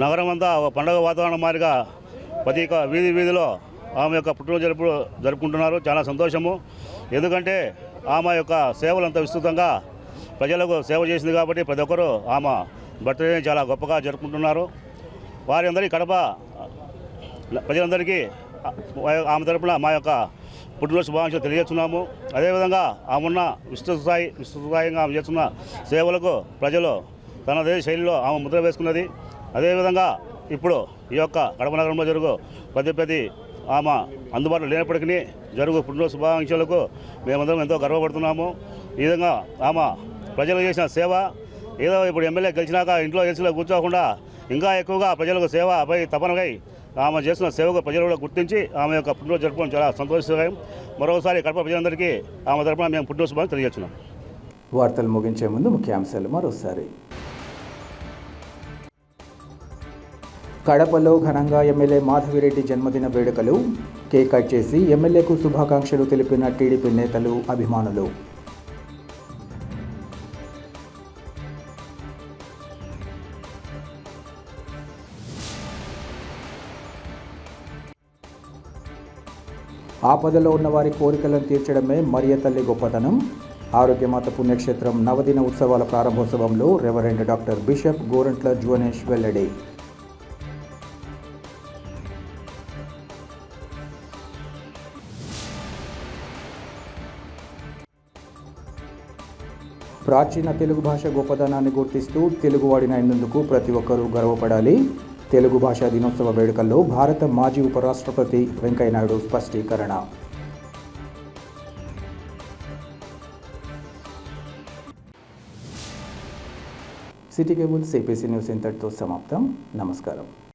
నగరం అంతా ఒక పండుగ వాతావరణం మాదిరిగా ప్రతి వీధిలో ఆమె యొక్క పుట్టినరోజు జరుపుకుంటున్నారు. చాలా సంతోషము. ఎందుకంటే ఆమె యొక్క సేవలు అంత విస్తృతంగా ప్రజలకు సేవ చేసింది కాబట్టి ప్రతి ఒక్కరూ ఆమె బర్త్డేని చాలా గొప్పగా జరుపుకుంటున్నారు. వారి అందరికీ కడప ప్రజలందరికీ ఆమె తరపున మా యొక్క పుట్టినరోజు శుభాకాంక్షలు తెలియజేస్తున్నాము. అదేవిధంగా ఆమె విస్తృతంగా ఆమె చేస్తున్న సేవలకు ప్రజలు తనదే శైలిలో ఆమె ముద్ర వేసుకున్నది. అదేవిధంగా ఇప్పుడు ఈ యొక్క కడప నగరంలో జరుగు ప్రతి ఆమె అందుబాటులో లేనప్పటికీ జరుగు పుట్టినరోజు శుభాకాంక్షలకు మేమందరం ఎంతో గర్వపడుతున్నాము. ఈ విధంగా ఆమె ప్రజలకు చేసిన సేవ ఏదో ఇప్పుడు ఎమ్మెల్యే గెలిచినాక ఇంట్లో గెలిచిలో కూర్చోకుండా ఇంకా ఎక్కువగా ప్రజలకు సేవపై తపనకై ఆమె చేస్తున్న సేవకు ప్రజలు కూడా గుర్తించి ఆమె యొక్క పుట్టినరోజు జరుపుకోవడం చాలా సంతోషకరం. మరోసారి కడప ప్రజలందరికీ ఆమె తరపున మేము పుట్టినరోజు శుభాకాంక్షలు తెలియజేస్తున్నాం. వార్తలు ముగించే ముందు ముఖ్యాంశాలు మరోసారి. కడపలో ఘనంగా ఎమ్మెల్యే మాధవిరెడ్డి జన్మదిన వేడుకలు. కేక్ కట్ చేసి ఎమ్మెల్యేకు శుభాకాంక్షలు తెలిపిన టీడీపీ నేతలు, అభిమానులు. ఆపదలో ఉన్న వారి కోరికలను తీర్చడమే మరియ తల్లి గొప్పతనం. ఆరోగ్యమాత పుణ్యక్షేత్రం నవదిన ఉత్సవాల ప్రారంభోత్సవంలో రెవరెండ్ డాక్టర్ బిషప్ గోరంట్ల జువనేష్ వెల్లడి. ప్రాచీన తెలుగు భాష గొప్పదనాన్ని గుర్తిస్తూ తెలుగువాడినందుకు ప్రతి ఒక్కరూ గర్వపడాలి. తెలుగు భాషా దినోత్సవ వేడుకల్లో భారత మాజీ ఉపరాష్ట్రపతి వెంకయ్యనాయుడు స్పష్టీకరణ. సిటీ కేబుల్ సిపిసి న్యూస్ ఇంతటితో సమాప్తం. నమస్కారం.